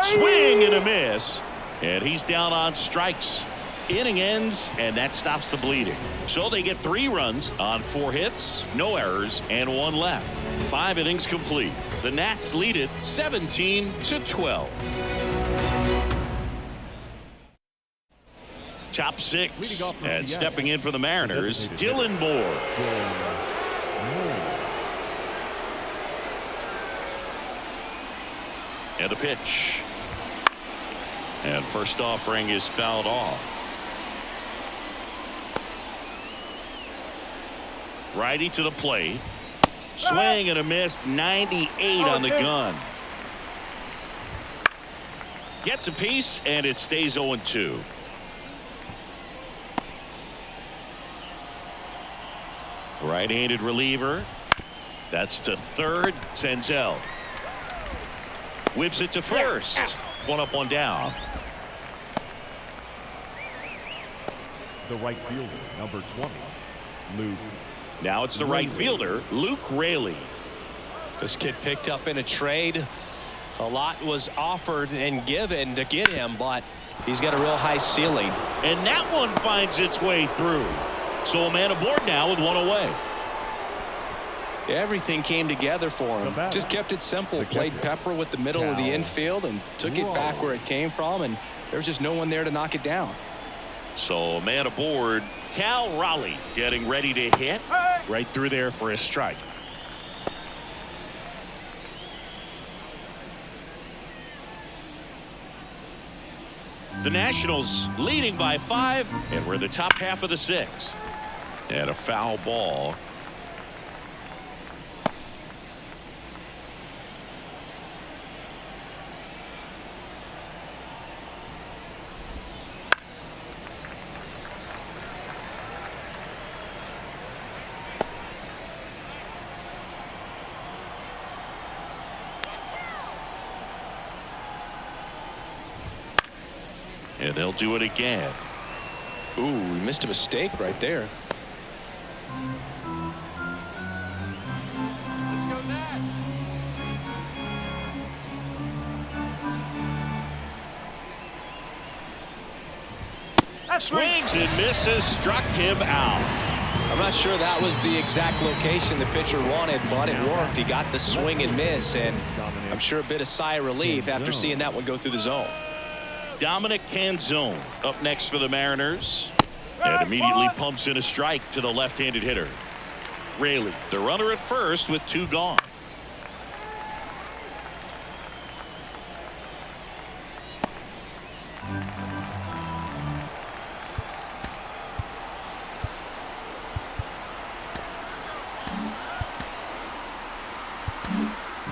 Swing and a miss. And he's down on strikes. Inning ends, and that stops the bleeding. So they get 3 runs on 4 hits, no errors, and 1 left. 5 innings complete. The Nats lead it 17-12. Top 6, and stepping in for the Mariners, Dylan Moore. And the pitch. And first offering is fouled off. Righty to the plate. Swing and a miss. 98 on the gun. Gets a piece, and it stays 0-2. Right-handed reliever. That's to third. Senzel whips it to first. 1 up, 1 down. The right fielder, number 20, Luke. Now it's the right fielder, Luke Raley. This kid picked up in a trade. A lot was offered and given to get him, but he's got a real high ceiling. And that one finds its way through. So a man aboard now with 1 away. Everything came together for him. Just kept it simple. Played pepper with the middle of the infield and took it back where it came from, and there's just no one there to knock it down. So a man aboard, Cal Raleigh, getting ready to hit. Right through there for a strike. The Nationals leading by 5, and we're in the top half of the 6th. And a foul ball. And they'll do it again. Ooh, we missed a mistake right there. Let's go Nats. Swings and misses, struck him out. I'm not sure that was the exact location the pitcher wanted, but it worked. He got the swing and miss, and I'm sure a bit of sigh of relief after seeing that one go through the zone. Dominic Canzone up next for the Mariners, and immediately pumps in a strike to the left-handed hitter. Raley, the runner at first with 2 gone.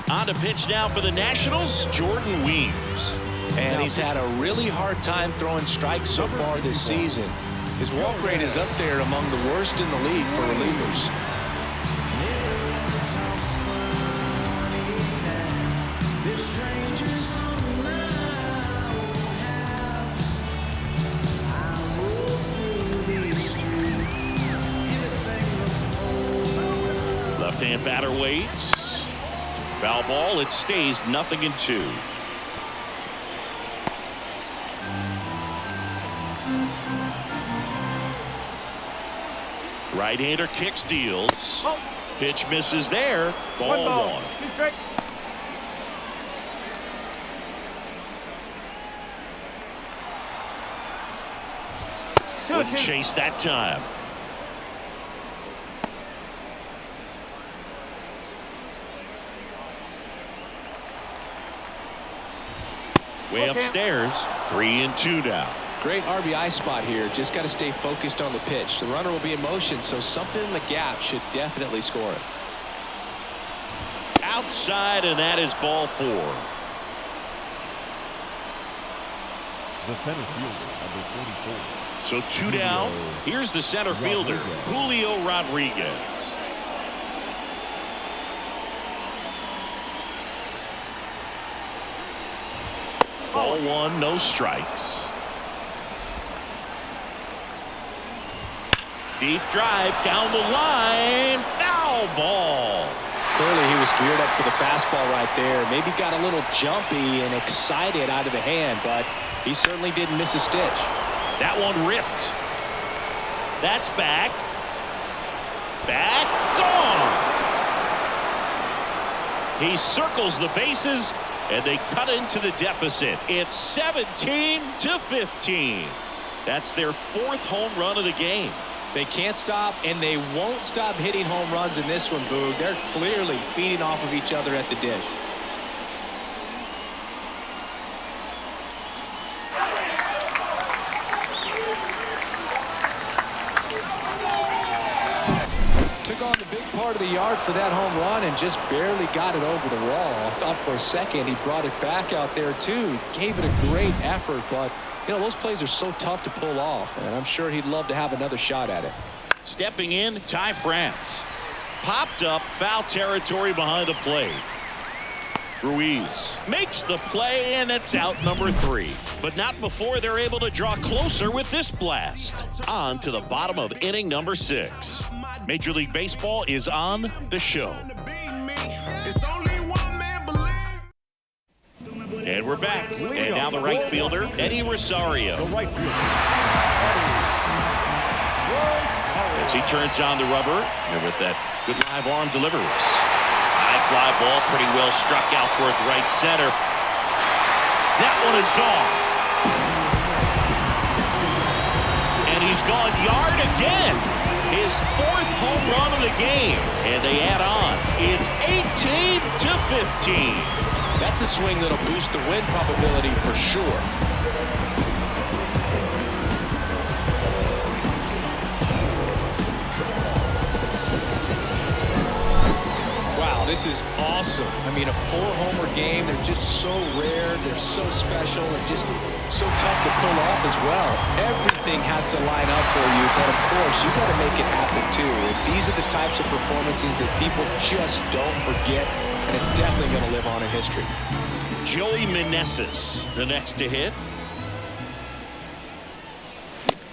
On to pitch now for the Nationals, Jordan Weems. And he's had a really hard time throwing strikes so far this season. His walk rate is up there among the worst in the league for relievers. Left-hand batter waits. Foul ball, it stays 0-2. Right-hander kicks, deals. Pitch misses there. Ball 1. 2 strike. Wouldn't chase that time. Way upstairs. 3-2 now. Great RBI spot here. Just got to stay focused on the pitch. The runner will be in motion, so something in the gap should definitely score it. Outside, and that is ball 4. The center fielder, number 44. So 2 down. Here's the center fielder, Julio Rodriguez. Ball 1, no strikes. Deep drive down the line. Foul ball. Clearly he was geared up for the fastball right there. Maybe got a little jumpy and excited out of the hand, but he certainly didn't miss a stitch. That one ripped. That's back. Back. Gone. He circles the bases, and they cut into the deficit. It's 17-15. That's their 4th home run of the game. They can't stop, and they won't stop hitting home runs in this one, Boog. They're clearly feeding off of each other at the dish. Took on the big part of the yard for that home run and just barely got it over the wall. I thought for a second he brought it back out there, too. He gave it a great effort, but you know, those plays are so tough to pull off, and I'm sure he'd love to have another shot at it. Stepping in, Ty France. Popped up, foul territory behind the plate. Ruiz makes the play, and it's out number 3. But not before they're able to draw closer with this blast. On to the bottom of inning number 6. Major League Baseball is on the show. And we're back. And now the right fielder, Eddie Rosario. The right fielder. As he turns on the rubber, and with that good live arm delivers. High fly ball, pretty well struck out towards right center. That one is gone. And he's gone yard again. His 4th home run of the game. And they add on. It's 18-15. That's a swing that'll boost the win probability for sure. Wow, this is awesome. I mean, a 4-homer game. They're just so rare. They're so special and just so tough to pull off as well. Everything has to line up for you, but of course, you got to make it happen too. And these are the types of performances that people just don't forget, and it's definitely going to live on in history. Joey Meneses, the next to hit.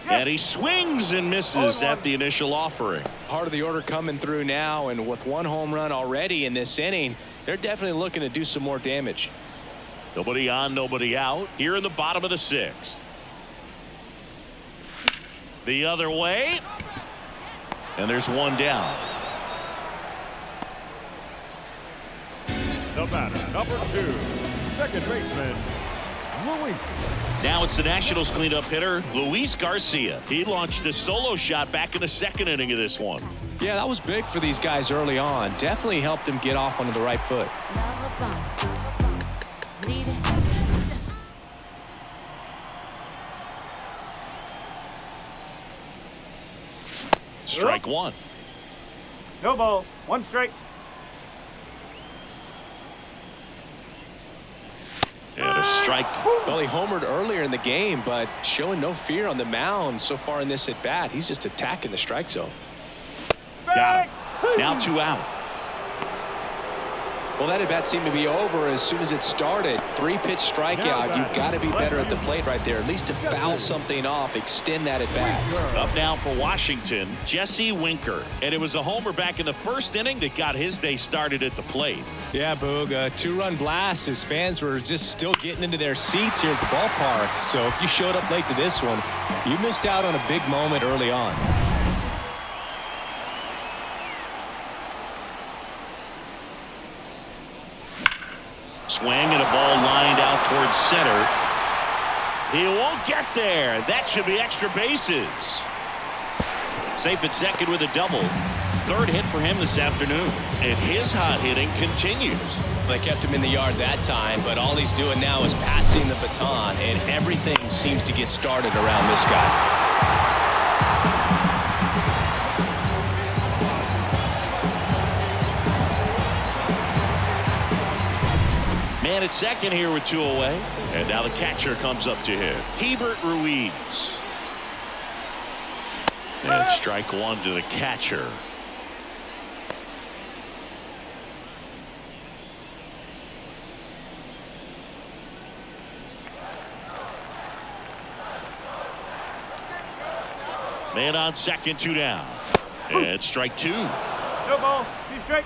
And he swings and misses at the initial offering. Part of the order coming through now, and with 1 home run already in this inning, they're definitely looking to do some more damage. Nobody on, nobody out. Here in the bottom of the 6th. The other way. And there's 1 down. The batter, number 2, second baseman, Luis. Now it's the Nationals cleanup hitter, Luis Garcia. He launched a solo shot back in the 2nd inning of this one. Yeah, that was big for these guys early on. Definitely helped them get off onto the right foot. Strike 1. No ball. 1 strike. And a strike. Well, he homered earlier in the game, but showing no fear on the mound so far in this at-bat. He's just attacking the strike zone. Got him. Now 2 out. Well, that at-bat seemed to be over as soon as it started. 3-pitch strikeout. You've got to be better at the plate right there, at least to foul something off, extend that at-bat. Up now for Washington, Jesse Winker. And it was a homer back in the 1st inning that got his day started at the plate. Yeah, Boog, a 2-run blast. His fans were just still getting into their seats here at the ballpark. So if you showed up late to this one, you missed out on a big moment early on. Swing and a ball lined out towards center. He won't get there. That should be extra bases. Safe at second with a double. third hit for him this afternoon, and his hot hitting continues. They kept him in the yard that time, but all he's doing now is passing the baton, and everything seems to get started around this guy. Man at second here with 2 away. And now the catcher comes up to him. Gilbert Ruiz. And strike one to the catcher. Man on second, 2 down. And strike 2. No ball. 2 strike.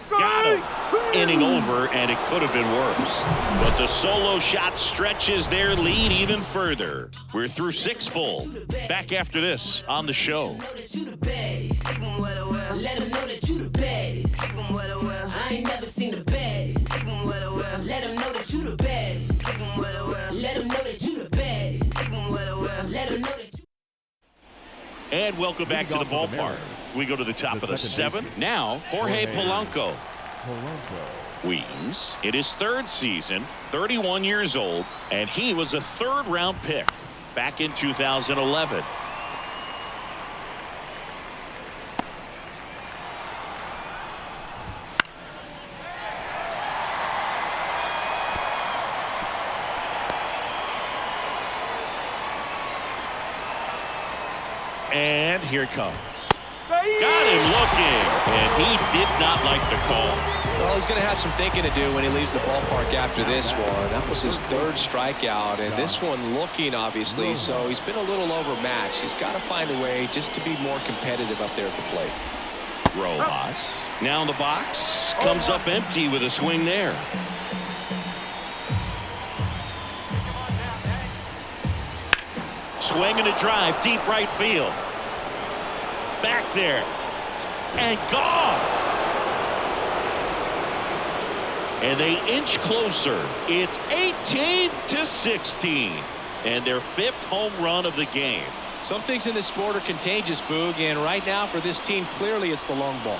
Got him. Inning over, and it could have been worse. But the solo shot stretches their lead even further. We're through 6 full. Back after this on the show. Let them know that you the baddest. I ain't never seen the baddest. Let them know that you the baddest. Let them know that you the baddest. Let them know that you. And welcome back to the ballpark. We go to the top of the 7th. Now, Jorge Polanco. Weems in his 3rd season, 31 years old, and he was a 3rd-round pick back in 2011. And here it comes. Got him looking, and he did not like the call. Well, he's going to have some thinking to do when he leaves the ballpark after this one. That was his 3rd strikeout, and this one looking, obviously, so he's been a little overmatched. He's got to find a way just to be more competitive up there at the plate. Rojas now in the box, comes up empty with a swing there. Swing and a drive, deep right field. Back there, and gone. And they inch closer. It's 18-16, and their 5th home run of the game. Some things in this sport are contagious, Boog, and right now for this team, clearly it's the long ball.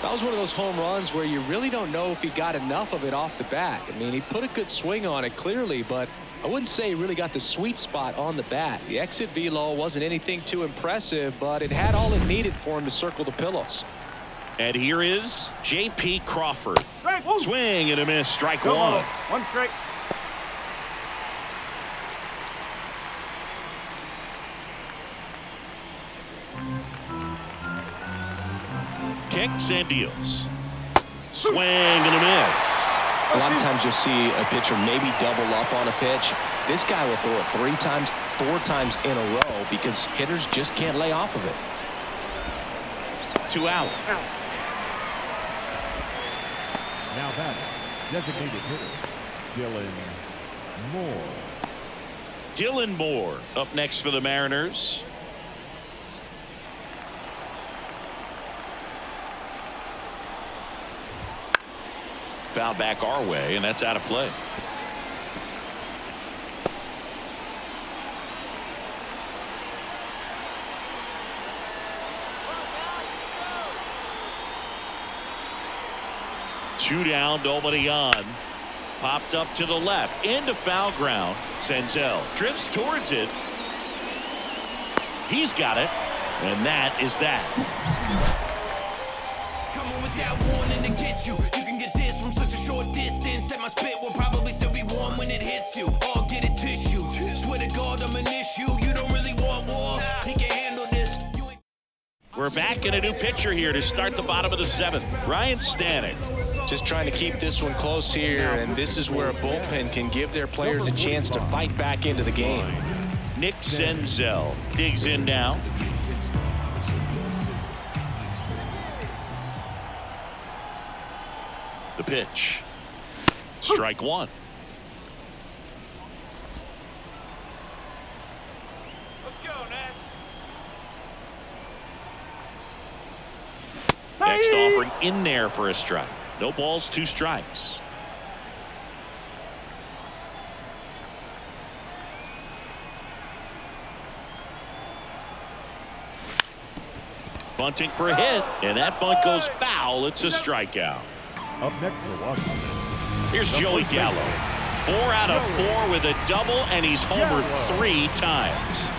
That was one of those home runs where you really don't know if he got enough of it off the bat. I mean, he put a good swing on it clearly, but I wouldn't say he really got the sweet spot on the bat. The exit velo wasn't anything too impressive, but it had all it needed for him to circle the pillows. And here is J.P. Crawford. Swing and a miss, strike 1. 1 strike. Kicks and deals. Swing and a miss. A lot of times you'll see a pitcher maybe double up on a pitch. This guy will throw it 3 times, 4 times in a row because hitters just can't lay off of it. 2 out. Now that designated hitter, Dylan Moore. Dylan Moore up next for the Mariners. Foul back our way, and that's out of play. Two down, nobody on. Popped up to the left, into foul ground. Senzel drifts towards it. He's got it, and that is that. Coming with that warning to get you. You can get this from such a short distance, and my spit will probably still be warm when it hits you. Or get a tissue. Swear to God, I'm an issue. You don't really want war. He can handle this. We're back in a new pitcher here to start the bottom of the 7th. Ryan Stanek. Just trying to keep this one close here, and this is where a bullpen can give their players a chance to fight back into the game. Nick Senzel digs in now. The pitch. Strike 1. Let's go, Nats. Next offering in there for a strike. No balls, 2 strikes. Bunting for a hit, and that bunt goes foul. It's a strikeout. Up next for Washington. Here's Joey Gallo. 4 out of 4 with a double, and he's homered 3 times.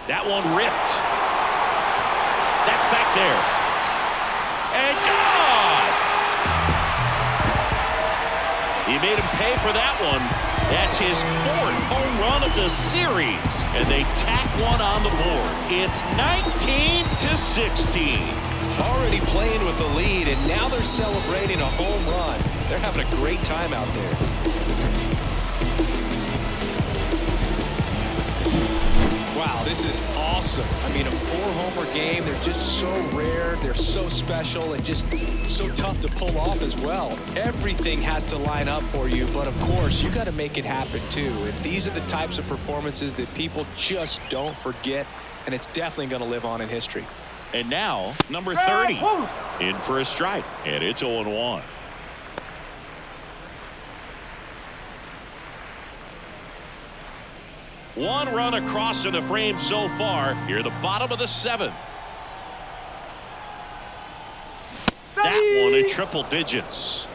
That one ripped. That's back there. And gone! He made him pay for that one. That's his 4th home run of the series. And they tack one on the board. It's 19-16. Already playing with the lead, and now they're celebrating a home run. They're having a great time out there. Wow, this is awesome. I mean, a 4-homer game. They're just so rare. They're so special and just so tough to pull off as well. Everything has to line up for you, but of course, you got to make it happen too. And these are the types of performances that people just don't forget, and it's definitely going to live on in history. And now, number 30. In for a strike, and it's 0-1. One run across in the frame so far. Here, the bottom of the 7th. That one in triple digits.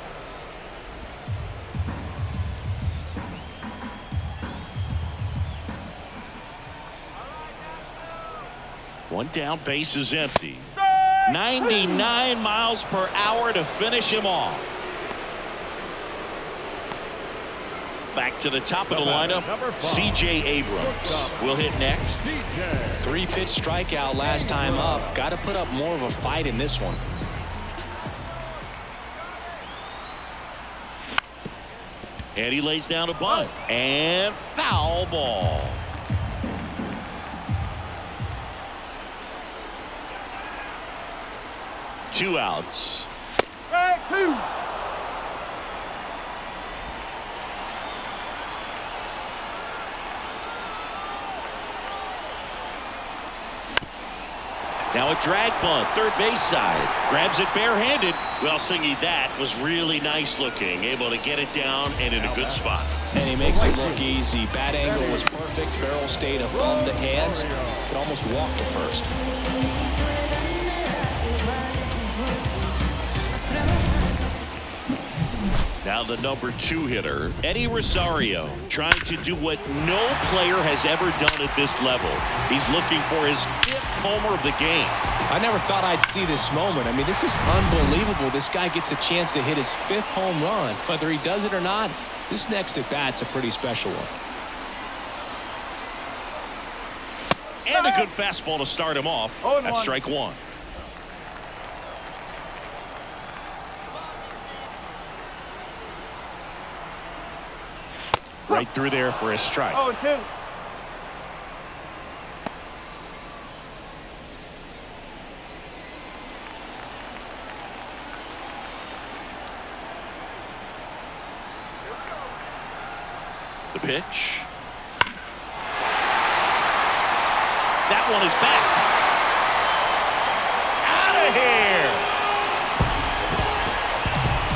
One down, base is empty. 99 miles per hour to finish him off. Back to the top of the lineup, C.J. Abrams will hit next. 3-pitch strikeout last time up. Got to put up more of a fight in this one. And he lays down a bunt. And foul ball. Two outs. Now a drag bunt, third base side. Grabs it barehanded. Well, Singy, that was really nice looking. Able to get it down and in a good spot. And he makes it look easy. Bat angle was perfect. Barrel stayed above the hands. Could almost walk to first. Now the number 2 hitter, Eddie Rosario, trying to do what no player has ever done at this level. He's looking for his 5th homer of the game. I never thought I'd see this moment. I mean, this is unbelievable. This guy gets a chance to hit his 5th home run. Whether he does it or not, this next at bat's a pretty special one. And a good fastball to start him off. That's strike 1. Right through there for a strike. 0-2. The pitch. That one is back. Out of here.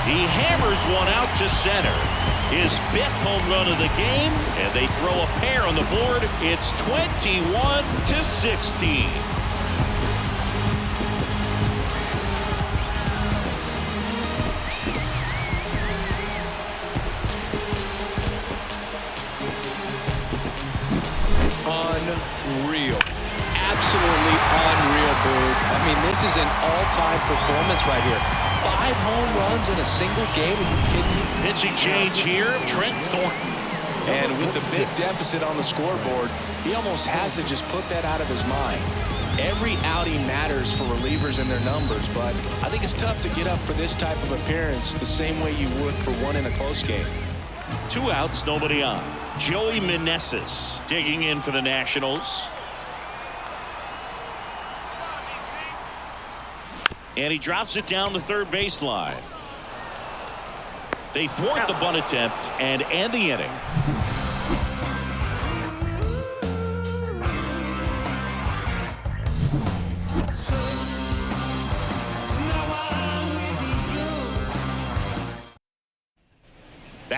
He hammers one out to center. His 5th home run of the game, and they throw a pair on the board. It's 21-16. Unreal. Absolutely unreal, Boo. I mean, this is an all-time performance right here. 5 home runs in a single game. Are you kidding me? Pitching change here, Trent Thornton. And with the big deficit on the scoreboard, he almost has to just put that out of his mind. Every outing matters for relievers and their numbers, but I think it's tough to get up for this type of appearance the same way you would for one in a close game. 2 outs, nobody on. Joey Meneses digging in for the Nationals. And he drops it down the third baseline. They thwart the bunt attempt and end the inning.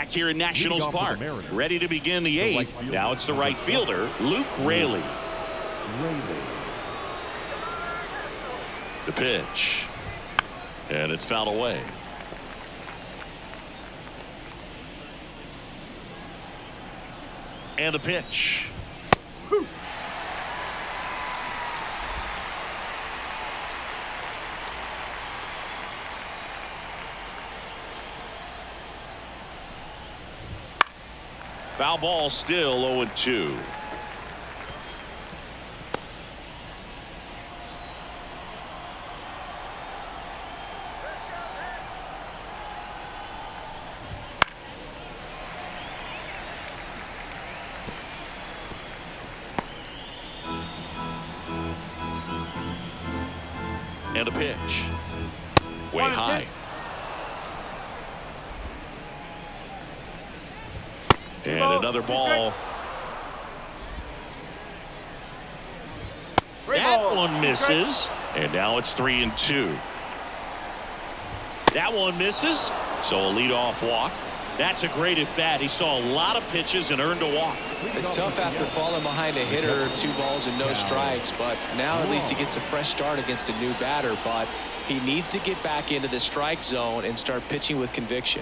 back here in Nationals Park. Ready to begin the eighth. Now it's the right fielder, Luke Raley. The pitch. And it's fouled away. And the pitch. Foul ball, still 0-2. And a pitch. Way high. And another ball. That one misses. And now it's 3-2. That one misses. So a leadoff walk. That's a great at bat. He saw a lot of pitches and earned a walk. It's tough after falling behind a hitter, 2 balls and no strikes, but now at least he gets a fresh start against a new batter. But he needs to get back into the strike zone and start pitching with conviction.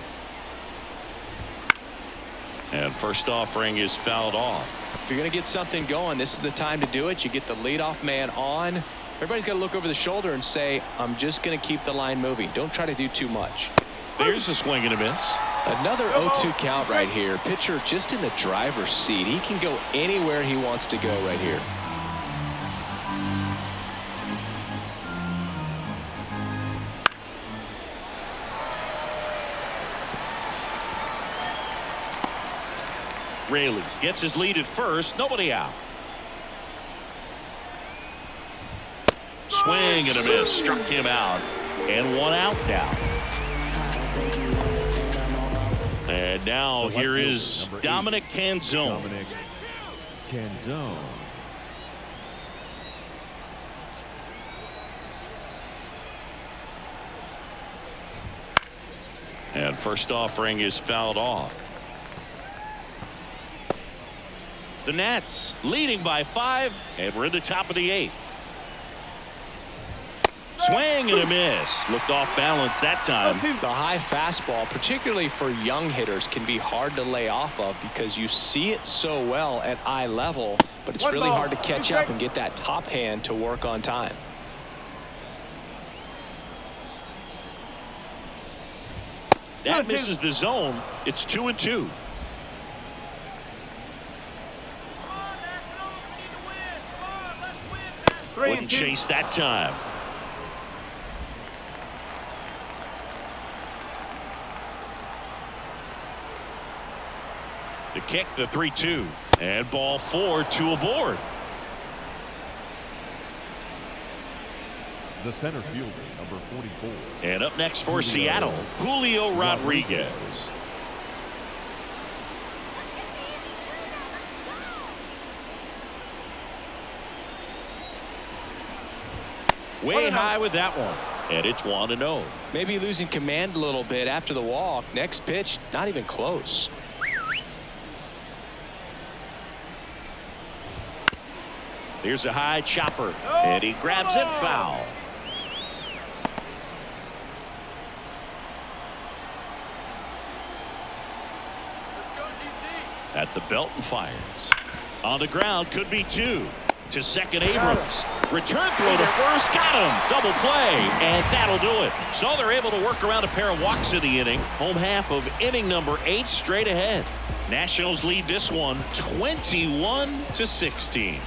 And first offering is fouled off. If you're going to get something going, this is the time to do it. You get the leadoff man on. Everybody's got to look over the shoulder and say, I'm just going to keep the line moving. Don't try to do too much. There's a swing and a miss. Another 0-2 count right here. Pitcher just in the driver's seat. He can go anywhere he wants to go right here. Raley gets his lead at first. Nobody out. Swing and a miss. Struck him out. And 1 out now. And now here is Dominic Canzone. Dominic Canzone. And first offering is fouled off. The Nats leading by 5, and we're in the top of the 8th. Swing and a miss. Looked off balance that time. The high fastball, particularly for young hitters, can be hard to lay off of because you see it so well at eye level, but it's really hard to catch up and get that top hand to work on time. That misses the zone. It's 2-2. Wouldn't chase that time. The kick, the 3-2, and ball 4, 2 aboard. The center fielder, number 44. And up next for Seattle, Julio Rodriguez. Way high with that one. And it's 1-0. Maybe losing command a little bit after the walk. Next pitch, not even close. Here's a high chopper, and he grabs it foul. At the belt and fires. On the ground, could be 2. To second, Abrams. Return throw to first, got him. Double play, and that'll do it. So they're able to work around a pair of walks in the inning. Home half of inning number 8 straight ahead. Nationals lead this one 21-16.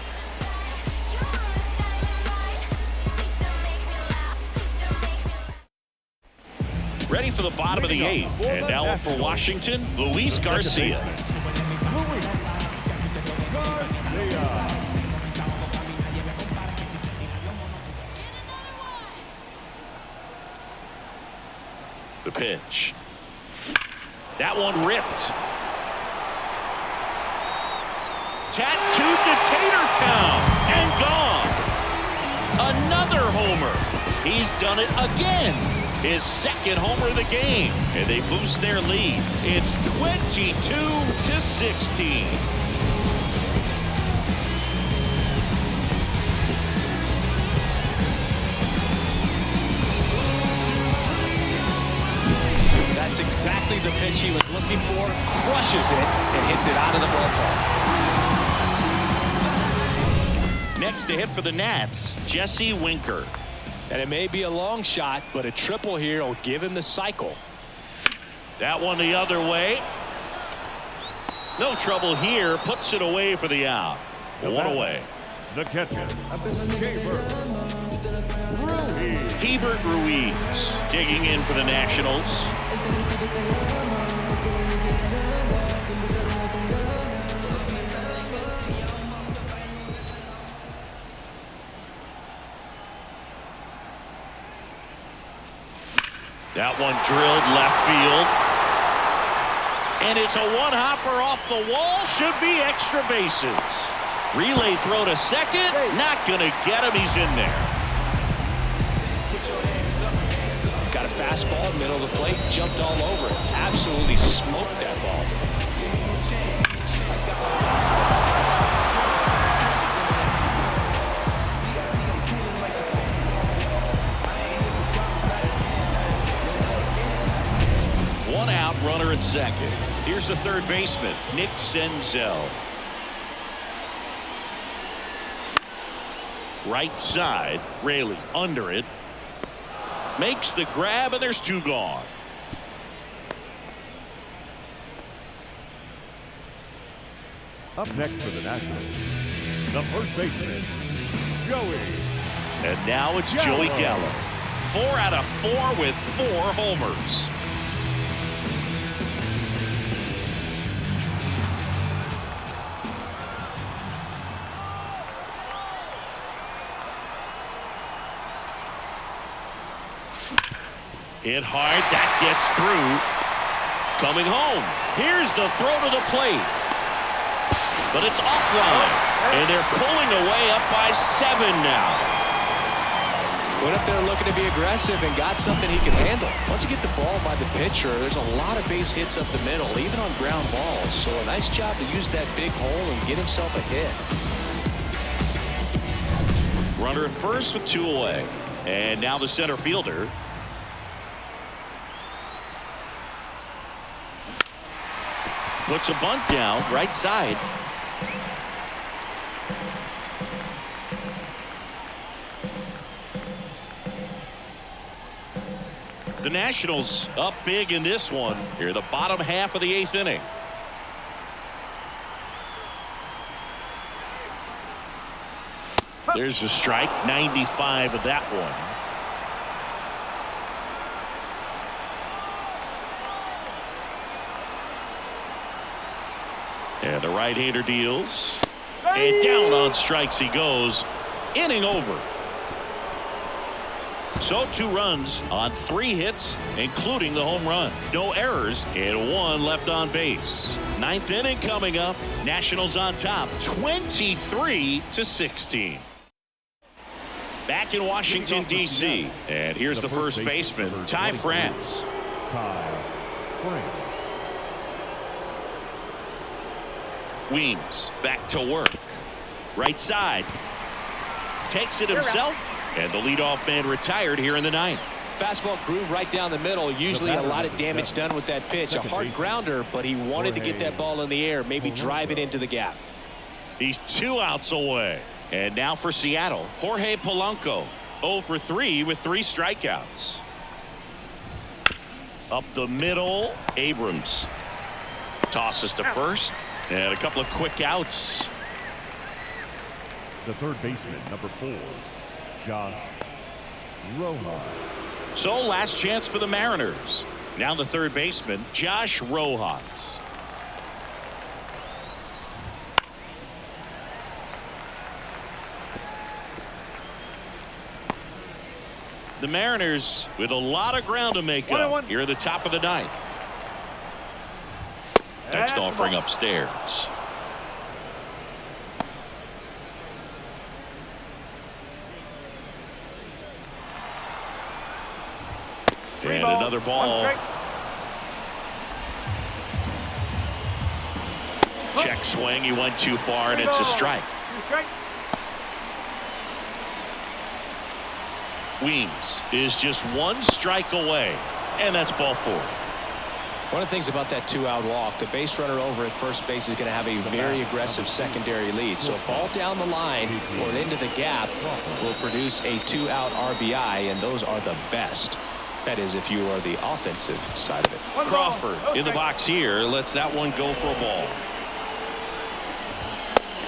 Ready for the bottom of the 8th, and now up for Washington, Luis Garcia. The pitch. That one ripped. Tattooed to Tatertown and gone. Another homer. He's done it again. his second homer of the game, and they boost their lead. It's 22-16. That's exactly the pitch he was looking for. Crushes it and hits it out of the ballpark. Next to hit for the Nats, Jesse Winker. And it may be a long shot, but a triple here will give him the cycle. That one the other way. No trouble here. Puts it away for the out. One away. The catcher, Gilbert Ruiz digging in for the Nationals. That one drilled left field. And it's a one-hopper off the wall. Should be extra bases. Relay throw to second. Not going to get him. He's in there. Got a fastball, middle of the plate, jumped all over it. Absolutely smoked that ball. One out, runner at second. Here's the third baseman, Nick Senzel. Right side, Raley under it. Makes the grab, and there's two gone. up next for the Nationals, the first baseman, Joey. And now it's Joey Gallo. 4 out of 4 with 4 homers. Hit hard, that gets through. Coming home. Here's the throw to the plate. But it's offline. And they're pulling away up by 7 now. Went up there looking to be aggressive and got something he could handle. Once you get the ball by the pitcher, there's a lot of base hits up the middle, even on ground balls. So a nice job to use that big hole and get himself a hit. Runner at first with 2 away. And now the center fielder. Puts a bunt down, right side. The Nationals up big in this one. Here, the bottom half of the 8th inning. There's a strike, 95 of that one. And the right-hander deals. And down on strikes he goes. Inning over. So 2 runs on 3 hits, including the home run. No errors and 1 left on base. 9th inning coming up. Nationals on top, 23-16. Back in Washington, D.C. And here's the first baseman, Ty France. Ty France. Weems back to work. Right side. Takes it himself. And the leadoff man retired here in the 9th. Fastball groove right down the middle. Usually a lot of damage done with that pitch. A hard grounder, but he wanted to get that ball in the air, maybe drive it into the gap. He's 2 outs away. And now for Seattle, Jorge Polanco, 0 for 3 with 3 strikeouts. Up the middle, Abrams tosses to first, and a couple of quick outs. The third baseman, number 4, Josh Rojas. So last chance for the Mariners. Now the third baseman, Josh Rojas. The Mariners with a lot of ground to make up here at the top of the 9th. Next offering upstairs. And ball, another ball. 1 strike. Check swing. He went too far, and it's a strike. 2 strikes. Weems is just 1 strike away, and that's ball 4. One of the things about that 2-out walk, the base runner over at first base is going to have a very aggressive secondary lead. So a ball down the line or into the gap will produce a 2-out RBI, and those are the best. That is, if you are the offensive side of it. Crawford in the box here lets that one go for a ball.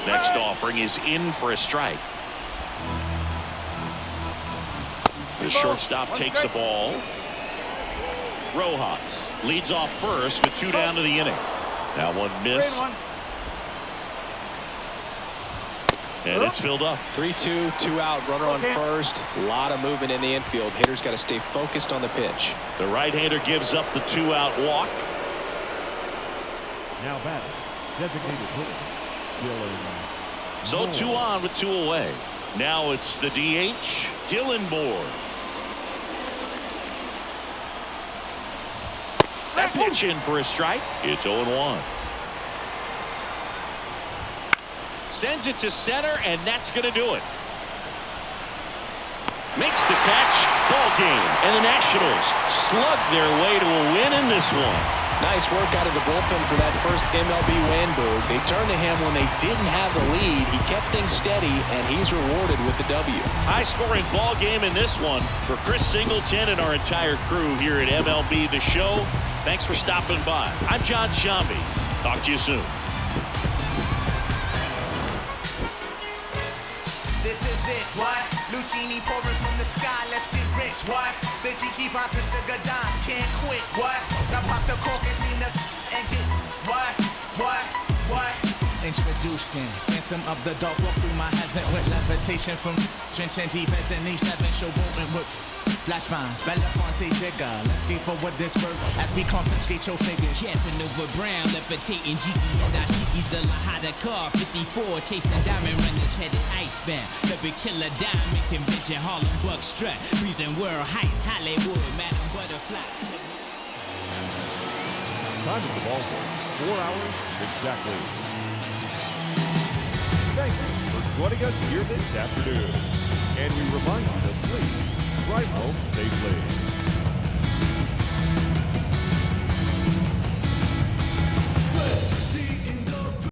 Next offering is in for a strike. The shortstop takes the ball. Rojas leads off first with 2 down to the inning. That one missed. And it's filled up. 3-2, 2-out, runner on first. A lot of movement in the infield. Hitters got to stay focused on the pitch. The right-hander gives up the 2-out walk. Now batting, designated hitter, Dylan. So 2 on with 2 away. Now it's the DH, Dylan Moore. That pitch in for a strike. It's 0-1. Sends it to center, and that's going to do it. Makes the catch. Ball game. And the Nationals slug their way to a win in this one. Nice work out of the bullpen for that first MLB win, Boog. They turned to him when they didn't have the lead. He kept things steady, and he's rewarded with the W. High-scoring ball game in this one for Chris Singleton and our entire crew here at MLB The Show. Thanks for stopping by. I'm John Shambi. Talk to you soon. This is it, what? Lucini pouring from the sky, let's get rich, what? The G finds the sugar dimes, can't quit, what? Now pop the cork and steam the and get, what? Introducing Phantom of the Dark, walk through my heaven with levitation from drenching deep as an E7 showboating with flash vines, Belafonte Jigger. Let's get forward this bird as we confiscate your figures. Casanova Brown, levitating Jiki and Ashiki's the Lahada car. 54, chasing diamond runners headed icebound. The big chiller diamond convention, Harlem Buck strut. Freezing world heights, Hollywood, Madam Butterfly. Time at the ballpark, 4 hours exactly. Thank you for joining us here this afternoon. And we remind you to please drive home safely.